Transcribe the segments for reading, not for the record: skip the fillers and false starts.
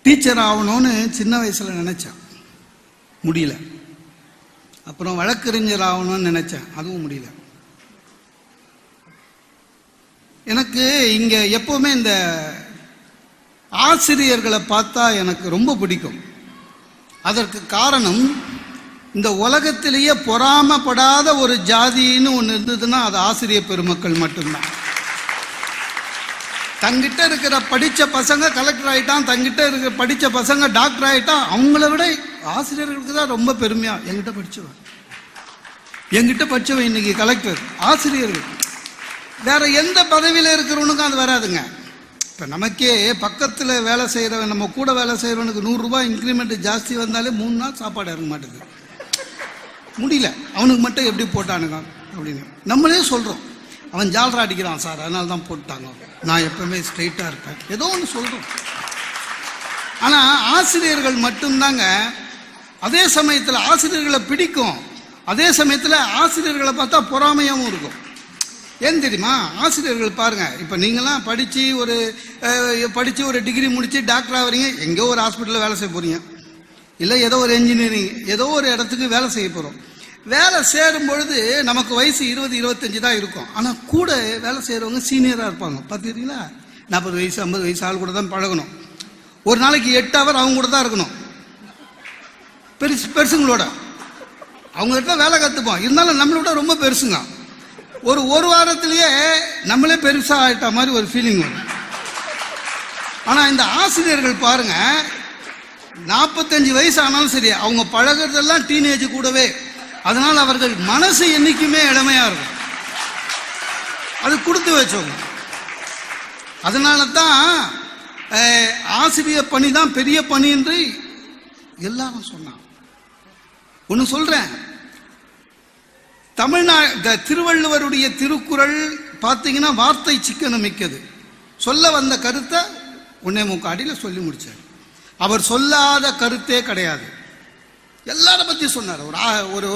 Teacher ஆகணும்னு சின்ன வயசில் நினச்சேன், முடியல. அப்புறம் வழக்கறிஞர் ஆகணும்னு நினச்சேன், அதுவும் முடியல. எனக்கு இங்கே எப்போவுமே இந்த ஆசிரியர்களை பார்த்தா எனக்கு ரொம்ப பிடிக்கும். அதற்கு காரணம், இந்த உலகத்திலேயே பொறாமப்படாத ஒரு ஜாதின்னு ஒன்று இருந்ததுன்னா அது ஆசிரியர் பெருமக்கள் மட்டும்தான். தங்கிட்ட இருக்கிற படித்த பசங்க கலெக்டர் ஆகிட்டான், தங்கிட்ட இருக்கிற படித்த பசங்க டாக்டர் ஆகிட்டான், அவங்கள விட ஆசிரியர்களுக்கு தான் ரொம்ப பெருமையாக. என்கிட்ட படித்தவன் இன்னைக்கு கலெக்டர். ஆசிரியர்கள் வேற எந்த பதவியில் இருக்கிறவனுக்கும் அது வராதுங்க. இப்போ நமக்கே பக்கத்தில் வேலை செய்கிறவன், நம்ம கூட வேலை செய்கிறவனுக்கு 100 ரூபாய் இன்க்ரிமெண்ட் ஜாஸ்தி வந்தாலே 3 நாள் சாப்பாடு இறங்க மாட்டேது. முடியல, அவனுக்கு மட்டும் எப்படி போட்டானுங்க அப்படின்னு நம்மளே சொல்கிறோம். அவன் ஜால்ரா அடிக்கிறான் சார், அதனால தான் போட்டாங்க. நான் எப்பவுமே ஸ்ட்ரெயிட்டாக இருப்பேன், ஏதோ ஒன்று சொல்கிறோம். ஆனால் ஆசிரியர்கள் மட்டும்தாங்க. அதே சமயத்தில் ஆசிரியர்களை பிடிக்கும், அதே சமயத்தில் ஆசிரியர்களை பார்த்தா பொறாமையாகவும் இருக்கும். ஏன் தெரியுமா? ஆசிரியர்கள் பாருங்க, இப்போ நீங்களாம் படித்து ஒரு டிகிரி முடித்து டாக்டர் ஆகிறீங்க, எங்கேயோ ஒரு ஹாஸ்பிட்டலில் வேலை செய்ய போகிறீங்க, இல்லை ஏதோ ஒரு இன்ஜினியரிங் ஏதோ ஒரு இடத்துக்கு வேலை செய்ய போகிறோம். வேலை சேரும் பொழுது நமக்கு வயசு 20-25 தான் இருக்கும். ஆனால் கூட வேலை செய்கிறவங்க சீனியராக இருப்பாங்க. பார்த்துக்கிட்டீங்களா? 40 வயசு 50 வயசு ஆள் கூட தான் பழகணும். ஒரு நாளைக்கு 8 ஹவர் அவங்க கூட தான் இருக்கணும். பெருசுங்களோட அவங்ககிட்ட வேலை கற்றுப்போம். இருந்தாலும் நம்மளோட ரொம்ப பெருசுங்க. ஒரு வாரத்திலேயே நம்மளே பெருசாக ஆகிட்ட மாதிரி ஒரு ஃபீலிங் வரும். ஆனால் இந்த ஆசிரியர்கள் பாருங்க, 45 வயசு ஆனாலும் சரி, அவங்க பழகிறதெல்லாம் டீனேஜ் கூடவே. அதனால் அவர்கள் மனசு என்னைக்குமே இளமையாக இருக்கும். அது கொடுத்து வச்சவங்க. அதனால தான் ஆசிரியர் பணி தான் பெரிய பணி என்று எல்லாரும் சொன்னாங்க. ஒன்று சொல்கிறேன், திருவள்ளுவருடைய திருக்குறள் பார்த்தீங்கன்னா வார்த்தை சிக்கனம் மிக்கது. சொல்ல வந்த கருத்தை 1.25 அடியில் சொல்லி முடிச்சார். அவர் சொல்லாத கருத்தே கிடையாது. எல்லாரை பற்றி சொன்னார்.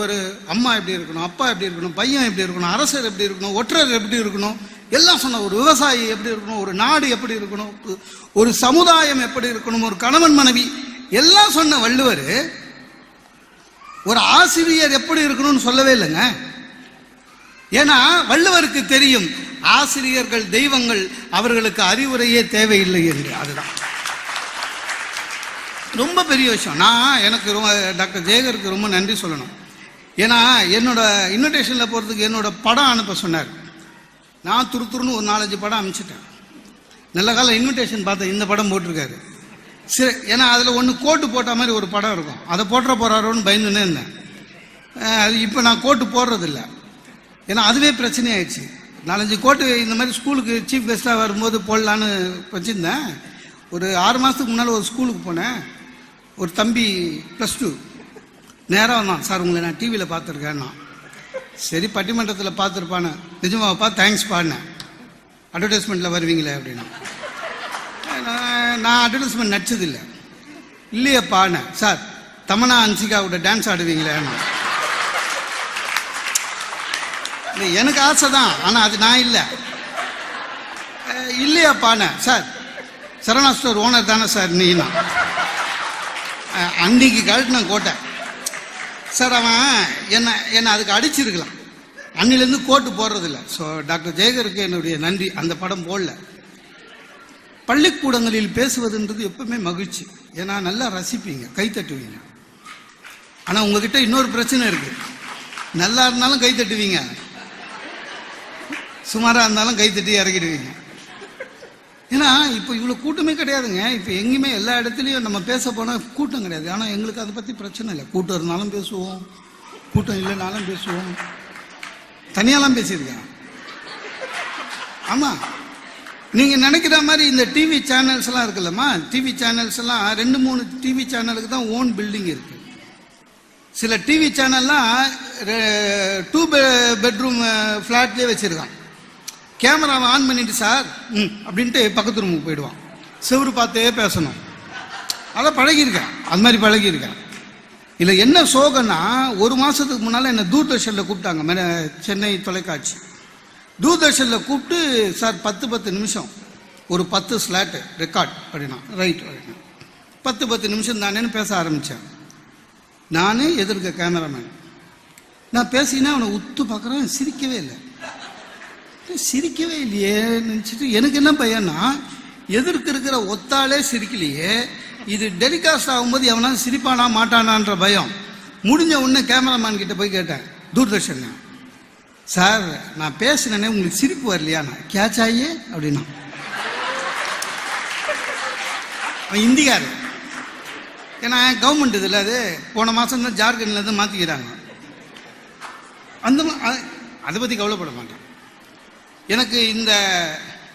ஒரு அம்மா எப்படி இருக்கணும், அப்பா எப்படி இருக்கணும், பையன் எப்படி இருக்கணும், அரசர் எப்படி இருக்கணும், ஒற்றர் எப்படி இருக்கணும், எல்லாம் சொன்னார். ஒரு விவசாயி எப்படி இருக்கணும், ஒரு நாடு எப்படி இருக்கணும், ஒரு சமுதாயம் எப்படி இருக்கணும், ஒரு கணவன் மனைவி எல்லாம் சொன்ன வள்ளுவர் ஒரு ஆசிரியர் எப்படி இருக்கணும்னு சொல்லவே இல்லைங்க. ஏன்னா வள்ளுவருக்கு தெரியும், ஆசிரியர்கள் தெய்வங்கள், அவர்களுக்கு அறிவுரையே தேவையில்லை என்று. அதுதான் ரொம்ப பெரிய விஷயம். எனக்கு டாக்டர் ஜெயகருக்கு ரொம்ப நன்றி சொல்லணும். ஏன்னா என்னோட இன்விடேஷனில் போகிறதுக்கு என்னோட படம் அனுப்ப சொன்னார். நான் துருத்துருன்னு ஒரு 4-5 படம் அனுப்பிச்சிட்டேன். நல்ல காலம் இன்விடேஷன் பார்த்தேன், இந்த படம் போட்டிருக்காரு. சரி, ஏன்னா அதில் ஒன்று கோட்டு போட்ட மாதிரி ஒரு படம் இருக்கும், அதை போட்டுற போகிறாரோன்னு பயந்துன்னே இருந்தேன். அது இப்போ நான் கோட்டு போடுறதில்ல, ஏன்னா அதுவே பிரச்சனை ஆயிடுச்சு. 4-5 கோட்டு இந்த மாதிரி ஸ்கூலுக்கு சீஃப் கெஸ்ட்டாக வரும்போது போடலான்னு வச்சுருந்தேன். ஒரு 6 மாதத்துக்கு முன்னால் ஒரு ஸ்கூலுக்கு போனேன். ஒரு தம்பி +2 நேராக வந்தான், சார் உங்களை நான் டிவியில் பார்த்துருக்கேன்னா. சரி, பட்டிமன்றத்தில் பார்த்துருப்பானே, நிஜமாப்பா தேங்க்ஸ் பாடினேன், அட்வர்டைஸ்மெண்ட்டில் வருவீங்களே அப்படின்னா. நான் அட்வர்டைஸ்மெண்ட் நடிச்சதில்லை. இல்லையே பாடினேன். சார் தமனா அன்சிகாவோட டான்ஸ் ஆடுவீங்களே? எனக்கு ஆசை தான், ஆனால் அது நான் இல்லை. இல்லையா பாடினேன். சார் சரவணா ஸ்டோர் ஓனர் தானே சார் நீனா? அன்னைக்கு கழட்டின கோட்டை சார். அவன் என்னை அதுக்கு அடிச்சிருக்கலாம். அன்னிலேருந்து கோட்டு போடுறதில்ல. ஸோ டாக்டர் ஜெயகருக்கு என்னுடைய நன்றி. அந்த படம் போடல. பள்ளிக்கூடங்களில் பேசுவதுன்றது எப்பவுமே மகிழ்ச்சி. ஏன்னா நல்லா ரசிப்பீங்க, கை தட்டுவீங்க. ஆனால் உங்ககிட்ட இன்னொரு பிரச்சனை இருக்கு, நல்லா இருந்தாலும் கை தட்டுவீங்க, சுமாராக இருந்தாலும் கை தட்டி இறக்கிடுவீங்க. ஏன்னா இப்போ இவ்வளோ கூட்டமே கிடையாதுங்க. இப்போ எங்கேயுமே எல்லா இடத்துலையும் நம்ம பேச போனால் கூட்டம் கிடையாது. ஆனால் எங்களுக்கு அதை பற்றி பிரச்சனை இல்லை. கூட்டம் இருந்தாலும் பேசுவோம், கூட்டம் இல்லைனாலும் பேசுவோம். தனியாலாம் பேசியிருக்கேன். ஆமாம், நீங்கள் நினைக்கிற மாதிரி இந்த டிவி சேனல்ஸ்லாம் இருக்குல்லம்மா, டிவி சேனல்ஸ் எல்லாம் 2-3 டிவி சேனலுக்கு தான் ஓன் பில்டிங் இருக்கு. சில டிவி சேனல்லாம் 2 பெட்ரூம் ஃப்ளாட்லேயே வச்சுருக்கான். கேமராவை ஆன் பண்ணிட்டு சார் அப்படின்ட்டு பக்கத்து ரூமுக்கு போயிடுவான். செவரு பார்த்தே பேசணும். அதை பழகியிருக்கேன், அது மாதிரி பழகியிருக்கேன். இல்லை என்ன சோகன்னா, 1 மாதத்துக்கு முன்னால் என்னை தூர்தர்ஷனில் கூப்பிட்டாங்க, சென்னை தொலைக்காட்சி. தூர்தர்ஷனில் கூப்பிட்டு சார் 10 நிமிஷம் ஒரு 10 ஸ்லாட்டு ரெக்கார்ட் அப்படின்னா ரைட் அப்படின்னா 10 நிமிஷம் தானேன்னு பேச ஆரம்பித்தேன். நான் எதிர்க்க கேமராமேன். நான் பேசினா அவனை உத்து பார்க்குறேன், சிரிக்கவே இல்லை. சிரிக்கவே இல்லையே நினச்சிட்டு எனக்கு என்ன பையன்னா, எதிர்க்க இருக்கிற ஒத்தாலே சிரிக்கலையே, இது டெலிகாஸ்ட் ஆகும்போது எவனா சிரிப்பானா மாட்டானான்ற பயம். முடிஞ்ச உடனே கேமராமேன் கிட்ட போய் கேட்டேன், தூர்தர்ஷன் சார் நான் பேசினேனே உங்களுக்கு சிரிப்பு வரலையா? நான் கேட்ச் ஆகியே அப்படின்னா. இந்திக்காரு, ஏன்னா கவர்மெண்ட் இதில் அது போன மாதம் தான் ஜார்க்கண்ட்லேருந்து மாற்றிக்கிறாங்க. அதை பற்றி கவலைப்பட மாட்டேன். எனக்கு இந்த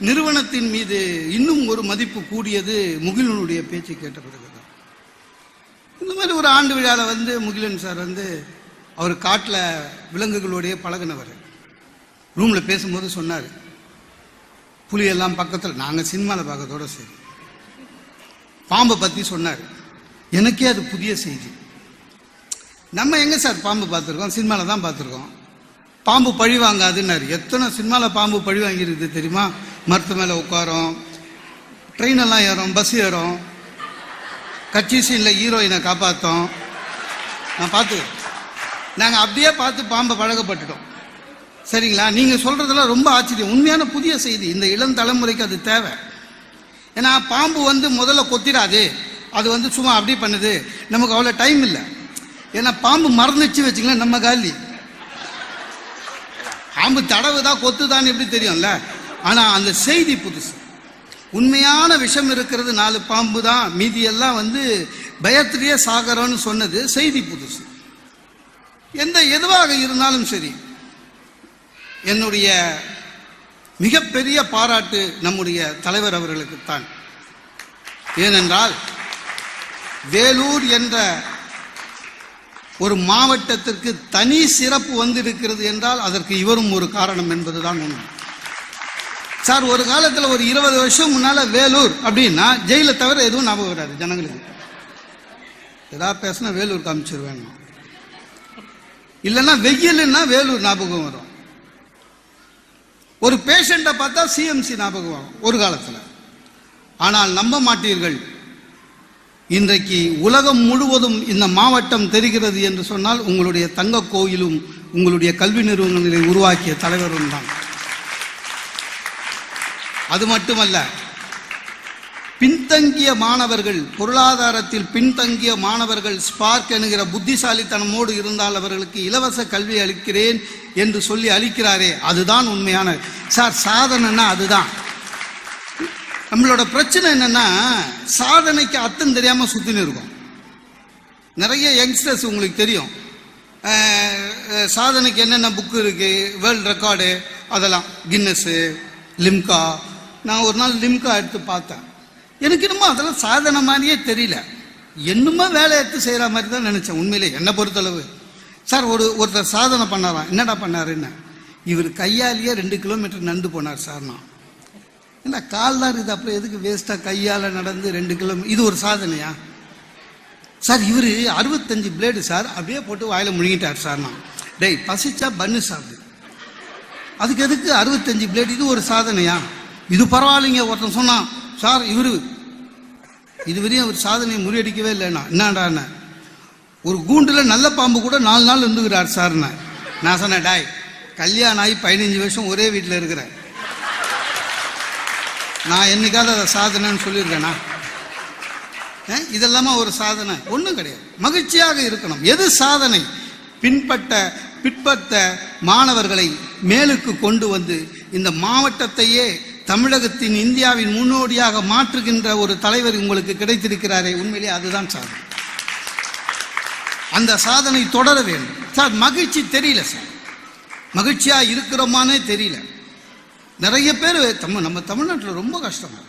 நிறுவனத்தின் மீது இன்னும் ஒரு மதிப்பு கூடியது முகிலனுடைய பேச்சை கேட்ட பிறகுதான். இந்த மாதிரி ஒரு ஆண்டு விழாவில் முகிலன் சார் அவர் காட்டில் விலங்குகளோடைய பழகினவர். ரூமில் பேசும்போது சொன்னார், புலியெல்லாம் பக்கத்தில், நாங்கள் சினிமாவில் பார்க்கறதோட சரி. பாம்பை பற்றி சொன்னார். எனக்கே அது புதிய செய்தி. நம்ம எங்கே சார் பாம்பு பார்த்துருக்கோம்? சினிமாவில் தான் பார்த்துருக்கோம். பாம்பு பழி வாங்காதுன்னாரு. எத்தனை சினிமாவில் பாம்பு பழி வாங்கியிருக்குது தெரியுமா? மரத்து மேலே உட்காரோம், ட்ரெயினெல்லாம் ஏறும், பஸ் ஏறும், கட்சி சீனில் ஹீரோயினை காப்பாற்றோம். நான் பார்த்து, நாங்கள் அப்படியே பார்த்து பாம்பை பழகப்பட்டுட்டோம். சரிங்களா? நீங்கள் சொல்கிறதெல்லாம் ரொம்ப ஆச்சரியம், உண்மையான புதிய செய்தி. இந்த இளம் தலைமுறைக்கு அது தேவை. ஏன்னா பாம்பு முதல்ல கொத்திடாது, அது சும்மா அப்படி பண்ணுது, நமக்கு அவ்வளோ டைம் இல்லை. ஏன்னா பாம்பு மறந்துச்சு வச்சுங்களேன், நம்ம காலி. பாம்பு தடவுதான் கொத்துதான் எப்படி தெரியும்ல. ஆனால் அந்த செய்தி புதுசு. உண்மையான விஷம் இருக்கிறது 4 பாம்பு தான், மீதியெல்லாம் பயத்திலேயே சாகரம்னு சொன்னது செய்தி புதுசு. எதுவாக இருந்தாலும் சரி, என்னுடைய மிகப்பெரிய பாராட்டு நம்முடைய தலைவர் அவர்களுக்குத்தான். ஏனென்றால் வேலூர் என்ற ஒரு மாவட்டத்திற்கு தனி சிறப்பு இருக்கிறது என்றால் அதற்கு இவரும் ஒரு காரணம் என்பதுதான் உண்மை. சார் ஒரு காலத்தில் ஒரு 20 வருஷம் முன்னால வேலூர் அப்படின்னா ஜெயிலை தவிர எதுவும் ஞாபகம் வராது ஜனங்களுக்கு. ஏதாவது பேசினா வேலூர் காமிச்சிருவேன், இல்லைன்னா வெயில்னா வேலூர் ஞாபகம் வரும். ஒரு பேஷண்ட்டை பார்த்தா சிஎம்சி ஞாபகம் வரும் ஒரு காலத்தில். ஆனால் நம்ப மாட்டீர்கள், இன்றைக்கு உலகம் முழுவதும் இந்த மாவட்டம் தெரிகிறது என்று சொன்னால் உங்களுடைய தங்க கோயிலும் உங்களுடைய கல்வி நிறுவனங்களை உருவாக்கிய தலைவரும் தான். அது மட்டுமல்ல, பின்தங்கிய மாணவர்கள், பொருளாதாரத்தில் பின்தங்கிய மாணவர்கள் ஸ்பார்க் என்கிற புத்திசாலித்தனமோடு இருந்தால் அவர்களுக்கு இலவச கல்வி அளிக்கிறேன் என்று சொல்லி அளிக்கிறாரே, அதுதான் உண்மையான சார் சாதனைன்னா. அதுதான் நம்மளோட பிரச்சனை. என்னன்னா சாதனைக்கு அர்த்தம் தெரியாம சுத்தின்னு இருக்கும். நிறைய யங்ஸ்டர்ஸ் உங்களுக்கு தெரியும், சாதனைக்கு என்னென்ன புக்கு இருக்கு, வேர்ல்டு ரெக்கார்டு, அதெல்லாம் கின்னஸு, லிம்கா. நான் ஒரு நாள் லிம்கா எடுத்து பார்த்தேன். எனக்கு என்னமோ அதெல்லாம் சாதனை மாதிரியே தெரியல, என்னமோ வேலை எடுத்து செய்கிற மாதிரி தான் நினச்சேன். உண்மையிலே என்னை பொறுத்தளவு சார் ஒருத்தர் சாதனை பண்ணாராம். என்னடா பண்ணாருன்னு, இவர் கையாலேயே 2 கிலோமீட்டர் நடந்து போனார் சார். நான் என்ன கால் தான் இருக்குது, அப்புறம் எதுக்கு வேஸ்ட்டாக கையால் நடந்து 2 கிலோமீட்டர், இது ஒரு சாதனையா சார்? இவர் 65 பிளேடு சார் அப்படியே போட்டு வாயில் முழுங்கிட்டார் சார். நான் டேய் பசிச்சா பன்னு சாப்பிடு, அதுக்கு எதுக்கு 65 பிளேடு, இது ஒரு சாதனையா? இது பரவாயில்லைங்க. ஒருத்தன் சொன்னான், சார் இதுவரையும் அவர் சாதனையை முறியடிக்கவே இல்லைண்ணா. என்னடாண்ண, ஒரு கூண்டில் நல்ல பாம்பு கூட 4 நாள் இருந்துக்கிறார் சார்ண்ணா. நான் சொன்னேன், டாய் கல்யாணம் ஆகி 15 வருஷம் ஒரே வீட்டில் இருக்கிறேன், நான் என்னைக்காவது அதை சாதனைன்னு சொல்லியிருக்கேனா? இதெல்லாமா ஒரு சாதனை? ஒன்றும் கிடையாது. மகிழ்ச்சியாக இருக்கணும். எது சாதனை? பிற்பட்ட மாணவர்களை மேலுக்கு கொண்டு வந்து இந்த மாவட்டத்தையே தமிழகத்தின் இந்தியாவின் முன்னோடியாக மாற்றுகின்ற ஒரு தலைவர் உங்களுக்கு கிடைத்திருக்கிறாரே, உண்மையிலே அதுதான் சாதனை. அந்த சாதனை தொடர வேண்டும் சார். மகிழ்ச்சி தெரியல சார், மகிழ்ச்சியா இருக்கிறோமானே தெரியல. நிறைய பேர் நம்ம தமிழ்நாட்டில் ரொம்ப கஷ்டமா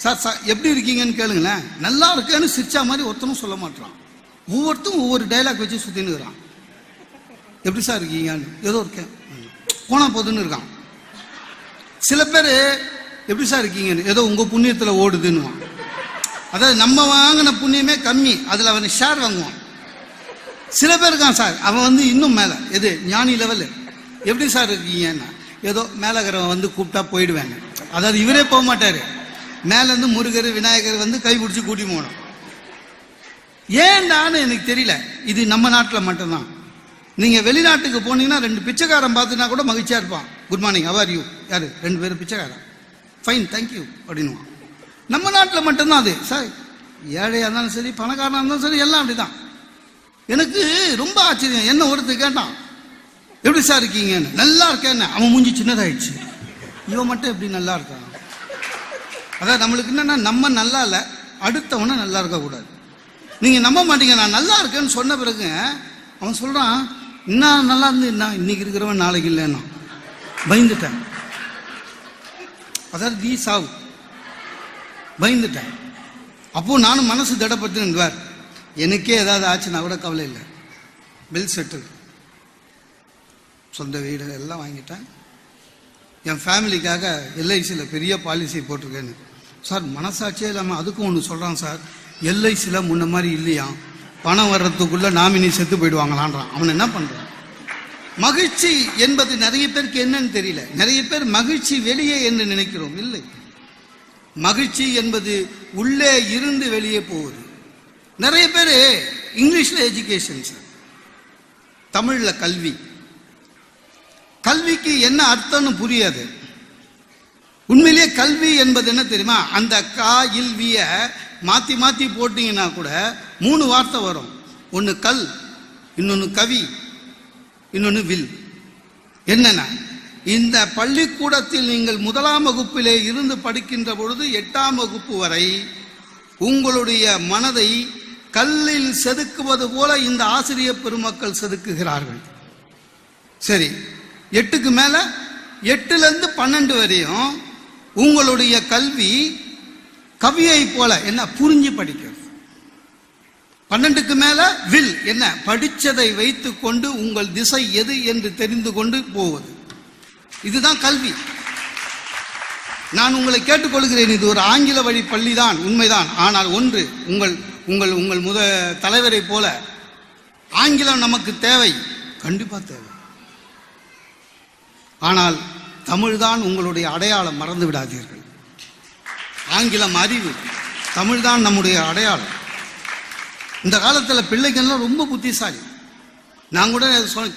சார். எப்படி இருக்கீங்கன்னு கேளுங்களேன், நல்லா இருக்கேன்னு சிரிச்சா மாதிரி ஒருத்தனும் சொல்ல மாட்டான். ஒவ்வொருத்தரும் ஒவ்வொரு டைலாக் வச்சு சுத்தினுக்கிறான். எப்படி சார் இருக்கீங்கன்னு, ஏதோ இருக்கேன் போனா போதுன்னு இருக்கான். சில பேர் எப்படி சார் இருக்கீங்கன்னு, ஏதோ உங்க புண்ணியத்தில் ஓடுதுன்னு. அதாவது நம்ம வாங்கின புண்ணியமே கம்மி, அதில் அவன் ஷேர் வாங்குவான். சில பேர் இருக்கான் சார், அவன் இன்னும் மேலே, எது ஞானி லெவலு. எப்படி சார் இருக்கீங்கன்னா, ஏதோ மேலகரவன் கூப்பிட்டா போயிடுவேன். அதாவது இவரே போக மாட்டாரு, மேலேருந்து முருகர் விநாயகர் வந்து கை பிடிச்சி கூட்டி போகணும். ஏன்டான்னு எனக்கு தெரியல. இது நம்ம நாட்டில் மட்டும்தான். நீங்கள் வெளிநாட்டுக்கு போனீங்கன்னா 2 பிச்சைக்காரன் பார்த்துனா கூட மகிழ்ச்சியாக இருப்பான். Good morning, how are you? யார்? 2 பேரும் பிச்சைக்காரன். ஃபைன், தேங்க்யூ அப்படின்னுவான். நம்ம நாட்டில் மட்டும்தான் அது. சார் ஏழையாக இருந்தாலும் சரி, பணக்காரனாக இருந்தாலும் சரி, எல்லாம் அப்படி தான். எனக்கு ரொம்ப ஆச்சரியம். என்ன ஒருத்தர் கேட்டான், எப்படி சார் இருக்கீங்கன்னு. நல்லா இருக்கேன்னு. அவன் மூஞ்சி சின்னதாயிடுச்சு. இவன் மட்டும் எப்படி நல்லா இருக்கான்? அதான் நம்மளுக்கு என்னன்னா, நம்ம நல்லா இல்லை, அடுத்தவனை நல்லா இருக்கக்கூடாது. நீங்கள் நம்ப மாட்டீங்க. நான் நல்லா இருக்கேன்னு சொன்ன பிறகு அவன் சொல்கிறான், இன்னும் நல்லா இருந்து என்ன, இன்னைக்கு இருக்கிறவன் நாளைக்கு இல்லைன்னா. பயந்துட்டேன். அதாவது நீ சாவு. பயந்துட்டேன். அப்போது நானும் மனசு திடப்பட்டுவார். எனக்கே ஏதாவது ஆச்சுன்னா கூட கவலை இல்லை. பில் செட்டில், சொந்த வீடு எல்லாம் வாங்கிட்டேன். என் ஃபேமிலிக்காக எல்ஐசியில் பெரிய பாலிசி போட்டிருக்கேன்னு. சார் மனசாட்சியே இல்லாமல் அதுக்கும் ஒன்று சொல்கிறான் சார். எல்ஐசியில் முன்ன மாதிரி இல்லையா, பணம் வர்றதுக்குள்ளே நாமினி செத்து போயிடுவாங்களான்றான். அவன் என்ன பண்ணுறான்? மகிழ்ச்சி என்பது நிறைய பேருக்கு என்னன்னு தெரியல. நிறைய பேர் மகிழ்ச்சி வெளியே என்று நினைக்கிறோம். இல்லை, மகிழ்ச்சி என்பது உள்ளே இருந்து வெளியே போகுது. நிறைய பேர் இங்கிலீஷில் எஜுகேஷன் சார், தமிழில் கல்வி. கல்விக்கு என்ன அர்த்தம்னு புரியாது. உண்மையிலேயே கல்வி என்பது என்ன தெரியுமா? அந்த கா இல்விய மாற்றி மாற்றி போட்டிங்கன்னா கூட 3 வார்த்தை வரும். ஒன்று கல், இன்னொன்று கவி, இன்னொன்று வில். என்னன்னா, இந்த பள்ளிக்கூடத்தில் நீங்கள் 1ஆம் வகுப்பிலே இருந்து படிக்கின்ற பொழுது 8ஆம் வகுப்பு வரை உங்களுடைய மனதை கல்லில் செதுக்குவது போல இந்த ஆசிரியர் பெருமக்கள் செதுக்குகிறார்கள். சரி, 8க்கு மேல 8லேருந்து 12 வரையும் உங்களுடைய கல்வி கவியை போல என்ன, புரிஞ்சு படிக்கிறது. 12க்கு மேல வில் என்ன, படிச்சதை வைத்து கொண்டு உங்கள் திசை எது என்று தெரிந்து கொண்டு போவது. இதுதான் கல்வி. நான் உங்களை கேட்டுக்கொள்கிறேன், இது ஒரு ஆங்கில வழி பள்ளிதான், உண்மைதான். ஆனால் ஒன்று, உங்கள் உங்கள் உங்கள் தலைவரை போல ஆங்கிலம் நமக்கு தேவை, கண்டிப்பா தேவை. ஆனால் தமிழ்தான் உங்களுடைய அடையாளம், மறந்து விடாதீர்கள். ஆங்கிலம் அறிவு, தமிழ்தான் நம்முடைய அடையாளம். இந்த காலத்தில் பிள்ளைகள்லாம் ரொம்ப புத்திசாலி. நான் கூட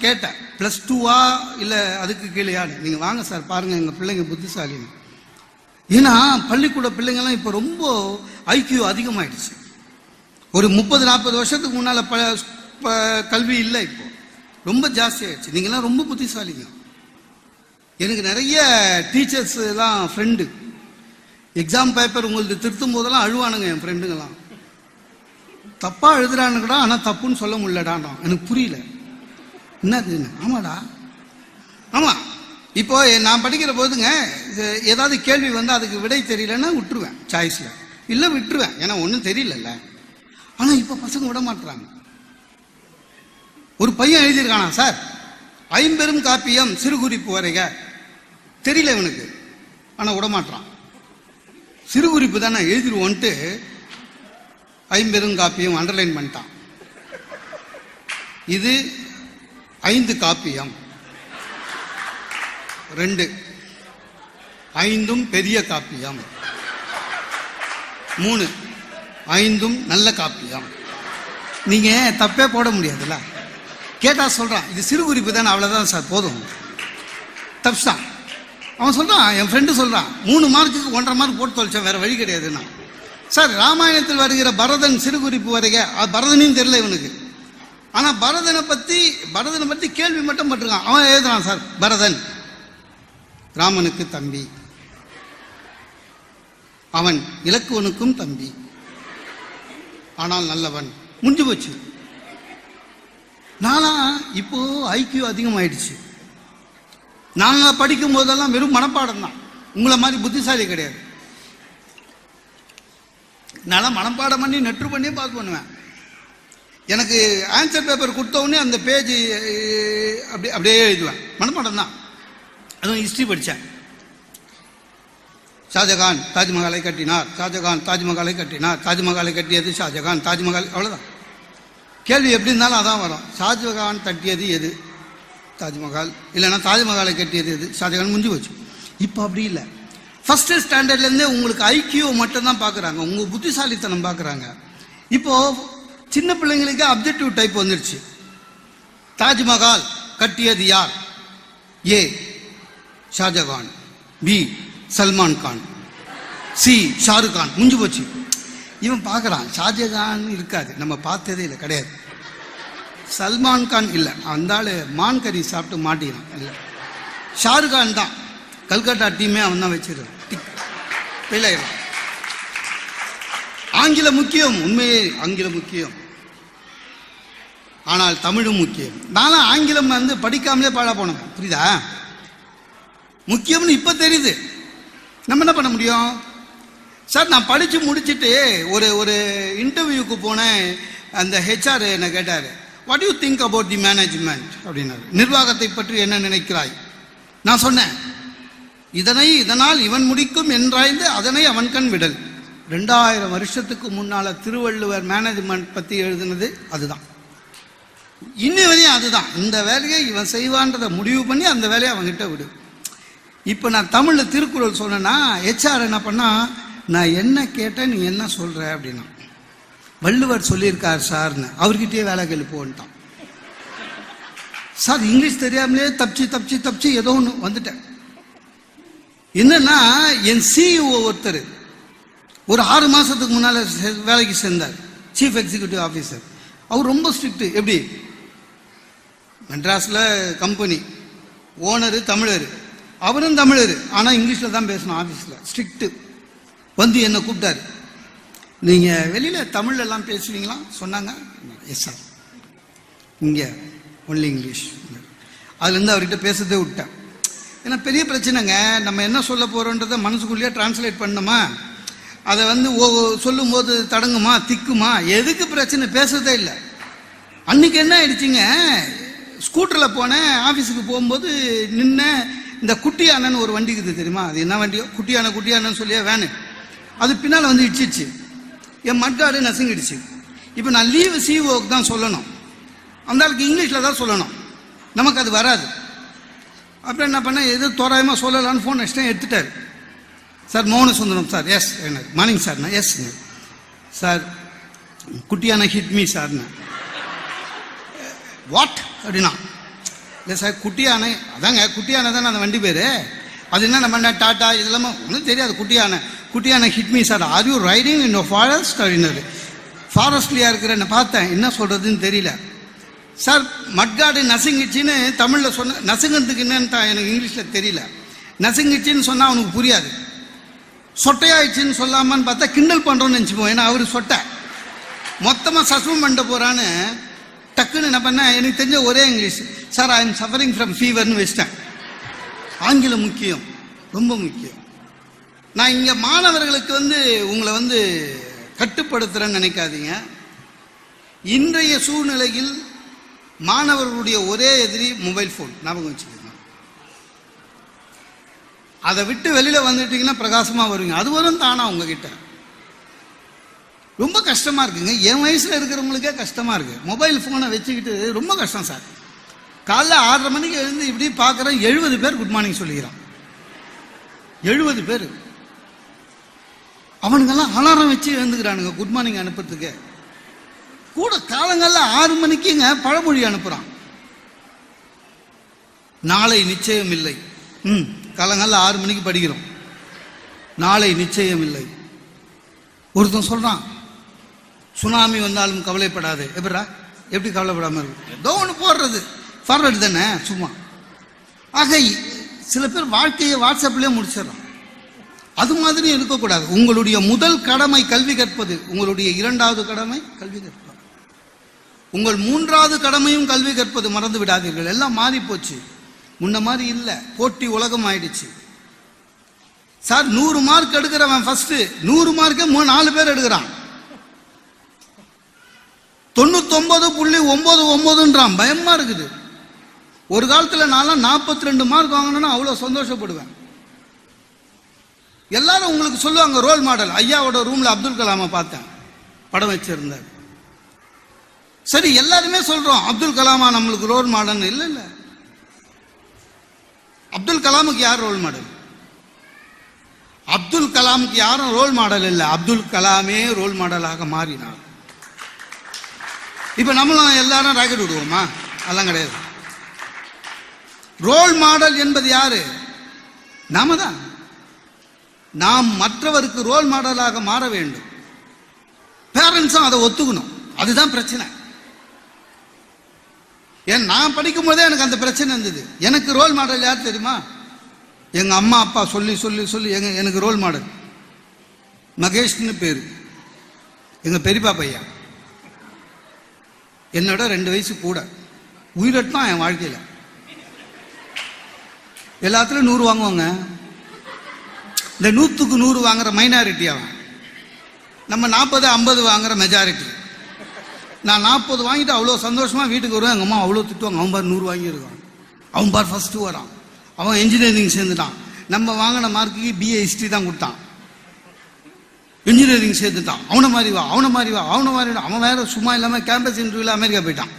கேட்டேன், +2வா இல்லை அதுக்கு கீழேயான்னு. நீங்கள் வாங்க சார் பாருங்கள், எங்கள் பிள்ளைங்க புத்திசாலின்னு. ஏன்னா பள்ளிக்கூட பிள்ளைங்கள்லாம் இப்போ ரொம்ப ஐக்கியூ அதிகமாகிடுச்சு. ஒரு 30-40 வருஷத்துக்கு முன்னால் கல்வி இல்லை, இப்போ ரொம்ப ஜாஸ்தி ஆயிடுச்சு. நீங்கள்லாம் ரொம்ப புத்திசாலிங்க. எனக்கு நிறைய டீச்சர்ஸ் எல்லாம் ஃப்ரெண்டு. எக்ஸாம் பேப்பர் உங்களுக்கு திருத்தும் போதெல்லாம் அழுவானுங்க என் ஃப்ரெண்டுங்கெல்லாம். தப்பாக எழுதுறானுங்கடா, ஆனால் தப்புன்னு சொல்ல முடியலடான். எனக்கு புரியல என்னதுன்னு. ஆமாடா, ஆமாம். இப்போ நான் படிக்கிற போதுங்க ஏதாவது கேள்வி வந்து அதுக்கு விடை தெரியலன்னா விட்டுருவேன், சாய்ஸில் இல்லை விட்டுருவேன், ஏன்னா ஒன்றும் தெரியலல்ல. ஆனால் இப்போ பசங்க விட மாட்டுறாங்க. ஒரு பையன் எழுதியிருக்கானா சார், 50 காப்பியம் சிறுகுறிப்பு வரைக, தெரியல இவனுக்கு, ஆனால் விட மாட்டான். சிறுகுறிப்பு தானே எழுதிடுவோன்ட்டு 50 காப்பியம் அண்டர்லைன் பண்ணிட்டான். இது 5 காப்பியம், 2 5ம் பெரிய காப்பியம், 3 5ம் நல்ல காப்பியம். நீங்க தப்பே போட முடியாதுல்ல. கேட்டா சொல்றான், இது சிறு குறிப்பு தானே, அவ்வளவுதான் சார், போதும். தப்ஸ்தான் அவன் சொல்றான். என் ஃப்ரெண்டு சொல்றான், 3 மார்க்குக்கு 1.5 மார்க் போட்டு தொலைச்சேன், வேற வழி கிடையாதுன்னா. சார் ராமாயணத்தில் வருகிற பரதன் சிறு குறிப்பு வரைக, பரதனையும் தெரியல இவனுக்கு. ஆனா பரதனை பத்தி கேள்வி மட்டும் பட்டிருக்கான். அவன் எழுதுறான், சார் பரதன் ராமனுக்கு தம்பி, அவன் இலக்குவனுக்கும் தம்பி, ஆனால் நல்லவன். முடிஞ்சு போச்சு. நானா இப்போ ஐக்கியூ அதிகமாயிடுச்சு. நாங்க படிக்கும் போதெல்லாம் வெறும் மனப்பாடம் தான், உங்களை மாதிரி புத்திசாலி கிடையாது. நான் மனப்பாடம் பண்ணி நெட்ரு பண்ணி பாஸ் பண்ணுவேன். எனக்கு ஆன்சர் பேப்பர் கொடுத்த உடனே அந்த பேஜ் அப்படியே எழுதுவேன், மனப்பாடம் தான். அதுவும் ஹிஸ்ட்ரி படித்தேன். ஷாஜகான் தாஜ்மஹாலை கட்டினார், ஷாஜகான் தாஜ்மஹாலை கட்டினார், தாஜ்மஹாலை கட்டியது ஷாஜகான், தாஜ்மஹால், அவ்வளோதான். கேள்வி எப்படி இருந்தாலும் அதான் வரும். ஷாஜகான் கட்டியது எது? தாஜ்மஹால். இல்லைன்னா தாஜ்மஹாலை கட்டியது எது? ஷாஜகான். முடிஞ்சு போச்சு. இப்போ அப்படி இல்லை. ஃபர்ஸ்ட் ஸ்டாண்டர்ட்லேருந்தே உங்களுக்கு ஐக்கியூ மட்டும்தான் பார்க்குறாங்க, உங்கள் புத்திசாலித்தனம் பார்க்குறாங்க. இப்போ சின்ன பிள்ளைங்களுக்கு அப்ஜெக்டிவ் டைப் வந்துருச்சு. தாஜ்மஹால் கட்டியது யார்? ஏ ஷாஜகான், பி சல்மான் கான், சி ஷாருக் கான். முடிஞ்சு போச்சு. இவன் பார்க்குறான், ஷாஜகான் இருக்காது, நம்ம பார்த்ததே இல்லை, கிடையாது. சல்மான் கான் இல்லை, அந்த ஆள் மான் கறி சாப்பிட்டு மாட்டினான். இல்லை, ஷாருக் கான் தான். கல்கட்டா டீமே அவன் தான் வச்சிருக்கான். பிள்ளைகள் ஆங்கிலம் முக்கியம், உண்மையே ஆங்கிலம் முக்கியம், ஆனால் தமிழும் முக்கியம். நானும் ஆங்கிலம் படிக்காமலே பாழ போனேன், புரியுதா? முக்கியம்னு இப்போ தெரியுது. நம்ம என்ன பண்ண முடியும்? சார் நான் படித்து முடிச்சுட்டு ஒரு இன்டர்வியூக்கு போனேன். அந்த ஹெச்ஆர் என்ன கேட்டார், what you think about the management அப்படின்னாரு. நிர்வாகத்தை பற்றி என்ன நினைக்கிறாய்? நான் சொன்னேன், இதனால் இவன் முடிக்கும் என்றாய்ந்து அதனை அவன் கண் விடல். 2000 வருஷத்துக்கு முன்னால திருவள்ளுவர் மேனேஜ்மெண்ட் பற்றி எழுதுனது அதுதான். இன்னி வரையும் அதுதான். இந்த வேலையை இவன் செய்வான்றதை முடிவு பண்ணி அந்த வேலையை அவன்கிட்ட விடு. இப்போ நான் தமிழில் திருக்குறள் சொன்னேன்னா ஹெச்ஆர் என்ன பண்ணா, நான் என்ன கேட்டேன் நீ என்ன சொல்ற அப்படின்னா, வள்ளுவர் சொல்லியிருக்கார் சார்னு. அவர்கிட்டயே வேலை கேள்வி போன்ட்டான். சார் இங்கிலீஷ் தெரியாமலே தப்பிச்சு ஏதோ ஒன்று வந்துட்டேன். என்னன்னா என் சிஇஓ ஒருத்தர் ஒரு 6 மாசத்துக்கு முன்னால வேலைக்கு சேர்ந்தார், சீஃப் எக்ஸிக்யூட்டிவ் ஆஃபீஸர். அவர் ரொம்ப ஸ்ட்ரிக்ட். எப்படி? மெட்ராஸில் கம்பெனி ஓனரு தமிழர், அவரும் தமிழர், ஆனால் இங்கிலீஷில் தான் பேசணும் ஆஃபீஸில், ஸ்ட்ரிக்ட்டு. வந்து என்னை கூப்பிட்டாரு, நீங்கள் வெளியில் தமிழ்லாம் பேசுவீங்களா சொன்னாங்க. எஸ் சார், இங்கே ஒன்லி இங்கிலீஷ். அதுலேருந்து அவர்கிட்ட பேசுறதே விட்டேன். ஏன்னா பெரிய பிரச்சனைங்க. நம்ம என்ன சொல்ல போகிறோன்றதை மனசுக்குள்ளேயே டிரான்ஸ்லேட் பண்ணணுமா, அதை சொல்லும் போது தடங்குமா திக்குமா, எதுக்கு பிரச்சனை? பேசுறதே இல்லை. அன்னைக்கு என்ன ஆயிடுச்சுங்க, ஸ்கூட்டரில் போனேன், ஆஃபீஸுக்கு போகும்போது நின்ன இந்த குட்டியானன்னு ஒரு வண்டி இருக்குது தெரியுமா? அது என்ன வண்டியோ, குட்டியானன்னு சொல்லியா வேனு, அது பின்னால் இடிச்சிச்சு. என் மட்காடு நசுங்கிடுச்சு. இப்போ நான் லீவு சிஓக்கு தான் சொல்லணும், அந்த ஆளுக்கு இங்கிலீஷில் தான் சொல்லணும், நமக்கு அது வராது. அப்புறம் என்ன பண்ண, எது தோராயமாக சொல்லலான்னு ஃபோன் அடிச்சிட்டேன். எடுத்துட்டார். சார் மோகன சுந்தரம் சார், எஸ் என்ன மார்னிங் சார்ண்ணா, எஸ் சார் குட்டியான ஹிட் மீ சார்ண்ணா. வாட் அப்படின்னா, இல்லை சார் குட்டியானை, அதாங்க குட்டியானை தானே அந்த வண்டி பேர், அது என்ன நம்ம டாட்டா இதெல்லாமா ஒன்றும் தெரியாது. குட்டியான hit me sir, are you riding in forest அப்படின்னாரு. ஃபாரஸ்ட்லியாக இருக்கிற என்ன பார்த்தேன், என்ன சொல்கிறதுன்னு தெரியல. சார் மட்காடு நசுங்கிச்சின்னு தமிழில் சொன்ன, நசுங்கிறதுக்கு என்னன்னு எனக்கு இங்கிலீஷில் தெரியல. நசுங்கிச்சின்னு சொன்னால் அவனுக்கு புரியாது. சொட்டையாயிடுச்சின்னு சொல்லாமான்னு பார்த்தா கிண்டல் பண்ணுறோன்னு நினச்சிப்போம், ஏன்னா அவர் சொட்டை. மொத்தமாக சஸ்பெண்ட் பண்ணிட்டு போகிறான்னு டக்குன்னு என்ன பண்ணேன், எனக்கு தெரிஞ்ச ஒரே English, sir I am suffering from ஃபீவர்னு வச்சிட்டேன். ஆங்கிலம் முக்கியம், ரொம்ப முக்கியம். நான் இங்கே மாணவர்களுக்கு உங்களை கட்டுப்படுத்துகிறேன்னு நினைக்காதீங்க. இன்றைய சூழ்நிலையில் மாணவர்களுடைய ஒரே எதிரி மொபைல் ஃபோன், ஞாபகம் வச்சுக்கோங்க. அதை விட்டு வெளியில் வந்துட்டீங்கன்னா பிரகாசமாக வருவீங்க. அது வரும் தானா உங்ககிட்ட. ரொம்ப கஷ்டமாக இருக்குங்க. என் வயசில் இருக்கிறவங்களுக்கே கஷ்டமாக இருக்குது. மொபைல் ஃபோனை வச்சுக்கிட்டு ரொம்ப கஷ்டம் சார். காலைல 6:30 மணிக்கு எழுந்து இப்படி பார்க்குறேன், 70 பேர் குட் மார்னிங் சொல்லிக்கிறான். 70 பேர். அவனுங்கெல்லாம் அலாரம் வச்சு எழுந்துக்கிறானுங்க குட் மார்னிங் அனுப்புறதுக்கு. கூட காலங்களில் 6 மணிக்குங்க பழமொழி அனுப்புகிறான். நாளை நிச்சயம் இல்லை. காலங்களில் 6 மணிக்கு படிக்கிறோம், நாளை நிச்சயம் இல்லை. ஒருத்தன் சொல்கிறான், சுனாமி வந்தாலும் கவலைப்படாது. எப்படி கவலைப்படாமல் இருக்கு? ஏதோ ஒன்று போடுறது, ஃபார்வர்டு தானே சும்மா. ஆக சில பேர் வாழ்க்கையை வாட்ஸ்அப்லேயே முடிச்சிடறான். அது மாதிரி இருக்கக்கூடாது. உங்களுடைய முதல் கடமை கல்வி கற்பது, உங்களுடைய 2வது கடமை கல்வி கற்பது, உங்கள் 3வது கடமையும் கல்வி கற்பது. மறந்து விடாதீர்கள். எல்லாம் மாறி போச்சு, முன்ன மாதிரி இல்லை. போட்டி உலகம் ஆயிடுச்சு. சார் 100 மார்க் எடுக்கிறவன் ஃபர்ஸ்ட் 100 மார்க்கே 4 பேர் எடுக்கிறான். 99.99ன்றான். பயமா இருக்குது. ஒரு காலத்தில் நான் 42 மார்க் வாங்கணும்னா அவ்வளோ சந்தோஷப்படுவேன். எல்லாரும் உங்களுக்கு சொல்லுவாங்க ரோல் மாடல். ஐயாவோட ரூம்ல அப்துல் கலாமை பார்த்தேன், படம் வச்சிருந்தார். சரி, எல்லாருமே சொல்றோம் அப்துல் கலாமா நம்மளுக்கு ரோல் மாடல். இல்லை இல்லை, அப்துல் கலாமுக்கு யார் ரோல் மாடல்? கலாமுக்கு யாரும் ரோல் மாடல் இல்லை, அப்துல் கலாமே ரோல் மாடலாக மாறினார். இப்ப நம்மளும் எல்லாரும் ராக்கெட் விடுவோமா? அதெல்லாம் கிடையாது. ரோல் மாடல் என்பது யாரு? நாம தான். நாம் மற்றவருக்கு ரோல் மாடலாக மாற வேண்டும். பேரண்ட்ஸும் அதை ஒத்துக்கணும். அதுதான் பிரச்சனை. ஏன் நான் படிக்கும் போதே எனக்கு அந்த பிரச்சனை இருந்தது. எனக்கு ரோல் மாடல் யார் தெரியுமா? எங்க அம்மா அப்பா சொல்லி சொல்லி சொல்லி எனக்கு ரோல் மாடல் மகேஷ்னு பேரு. எங்க பெரியப்பா பையன் என்னோட 2 வயசு கூட. உயிரட்டும் என் வாழ்க்கையில் எல்லாத்துலயும் 100 வாங்குவாங்க. இந்த 100க்கு 100 வாங்குற மைனாரிட்டி அவன். நம்ம 40-50 வாங்குற மெஜாரிட்டி. நான் 40 வாங்கிட்டு அவ்வளோ சந்தோஷமா வீட்டுக்கு வருவேன். எங்கள் அம்மா அவ்வளோ திட்டுவாங்க. அவன் பார் 100 வாங்கியிருக்கான், அவன் பார் ஃபர்ஸ்ட் வரான், அவன் இன்ஜினியரிங் சேர்ந்துட்டான். நம்ம வாங்கின மார்க்குக்கு BA ஹிஸ்ட்ரி தான் கொடுத்தான், இன்ஜினியரிங் சேர்ந்துட்டான். அவனை மாதிரி வா, அவனை மாதிரி வா, அவனை மாதிரி வா. அவன் வேற சும்மா இல்லாமல் கேம்பஸ் இன்டர்வியூல அமெரிக்கா போயிட்டான்.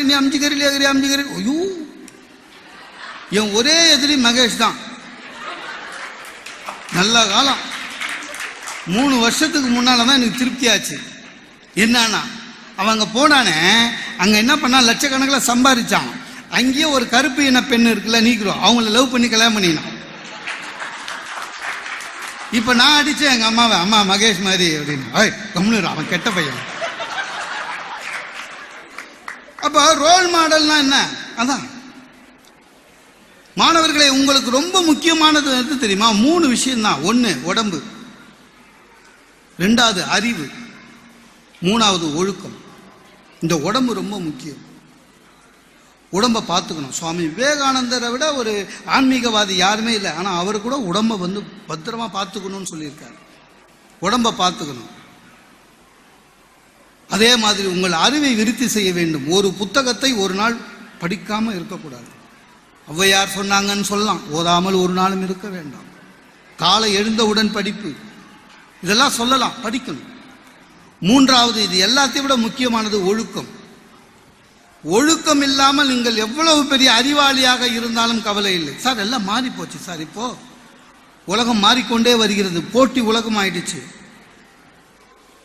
நீ அம்ஜிகரி. ஐயோ, என் ஒரே எதிரி மகேஷ் தான். நல்ல காலம் 3 வருஷத்துக்கு முன்னால தான் எனக்கு திருப்தி ஆச்சு. என்னன்னா அவன் அங்கே போனானே, அங்கே என்ன பண்ணா லட்சக்கணக்கில் சம்பாதிச்சான். அங்கேயே ஒரு கருப்பு இன பெண் இருக்குல்ல, நீக்கிறோம், அவங்கள லவ் பண்ணி கல்யாணம் பண்ணினான். இப்போ நான் அடித்தேன் எங்கள் அம்மாவை, அம்மா மகேஷ் மாதிரி அப்படின்னு. கம்முன்னு அவன் கெட்ட பையன். அப்போ ரோல் மாடல்னா என்ன? அதான் மாணவர்களே, உங்களுக்கு ரொம்ப முக்கியமானது எது தெரியுமா? 3 விஷயம்தான். 1 உடம்பு, 2வது அறிவு, 3வது ஒழுக்கம். இந்த உடம்பு ரொம்ப முக்கியம். உடம்பை பார்த்துக்கணும். சுவாமி விவேகானந்தரை விட ஒரு ஆன்மீகவாதி யாருமே இல்லை. ஆனால் அவர் கூட உடம்பை பத்திரமா பார்த்துக்கணும்னு சொல்லியிருக்காரு. உடம்பை பார்த்துக்கணும். அதே மாதிரி உங்கள் அறிவை விருத்தி செய்ய வேண்டும். ஒரு புத்தகத்தை ஒரு நாள் படிக்காம இருக்கக்கூடாது. ஔவையார் சொன்னாங்கன்னு சொல்லலாம், ஓதாமல் ஒரு நாளும் இருக்க வேண்டாம். காலை எழுந்தவுடன் படிப்பு, இதெல்லாம் சொல்லலாம், படிக்கணும். 3வது, இது எல்லாத்தையும் விட முக்கியமானது ஒழுக்கம். ஒழுக்கம் இல்லாமல் நீங்கள் எவ்வளவு பெரிய அறிவாளியாக இருந்தாலும் கவலை இல்லை. சார் எல்லாம் மாறி போச்சு சார். இப்போ உலகம் மாறிக்கொண்டே வருகிறது. போட்டி உலகம் ஆயிடுச்சு.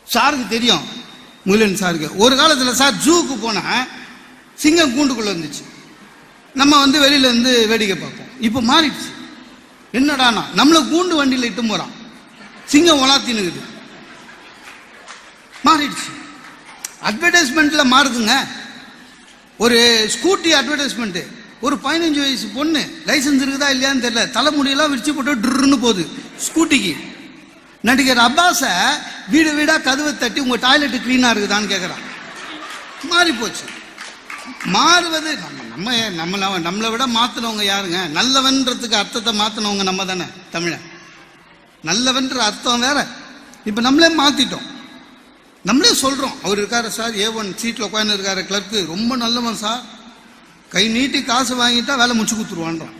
சாருக்கு தெரியும், முகிலன் சாருக்கு. ஒரு காலத்தில் சார் ஜூக்கு போனா சிங்கம் கூண்டுக்குள்ள இருந்துச்சு, நம்ம வெளியில இருந்து வேடிக்கை பார்ப்போம். இப்போ மாறிடுச்சு. என்னடானா நம்மள கூண்டு வண்டியில் இட்டு போறான், சிங்கம் உலாத்தினுக்குது. மாறிடுச்சு. அட்வர்டைஸ்மெண்ட்ல மாறுதுங்க. ஒரு ஸ்கூட்டி அட்வர்டைஸ்மெண்ட், ஒரு 15 வயசு பொண்ணு, லைசன்ஸ் இருக்குதா இல்லையான்னு தெரியல, தலைமுடியெல்லாம் விரிச்சு போட்டு ட்ருன்னு போகுது ஸ்கூட்டிக்கு. நடிகர் அப்பாஸ வீடு வீடா கதவை தட்டி உங்க டாய்லெட் கிளீனா இருக்குதான்னு கேட்கறான். மாறி போச்சு. மாறுவது நம்மளை விட மாத்தினவங்க யாருங்க? நல்லவன்றதுக்கு அர்த்தத்தை மாத்தினவங்க நம்ம தானே தமிழ. நல்லவன்ற அர்த்தம் வேற. இப்ப நம்மளே மாத்திட்டோம். நம்மளே சொல்றோம், அவர் இருக்காரு சார், A1 சீட்ல உட்காந்து இருக்காரு கிளர்க்கு, ரொம்ப நல்லவன் சார், கை நீட்டி காசு வாங்கிட்டா வேலை முடிச்சு கொடுத்துருவான்றான்.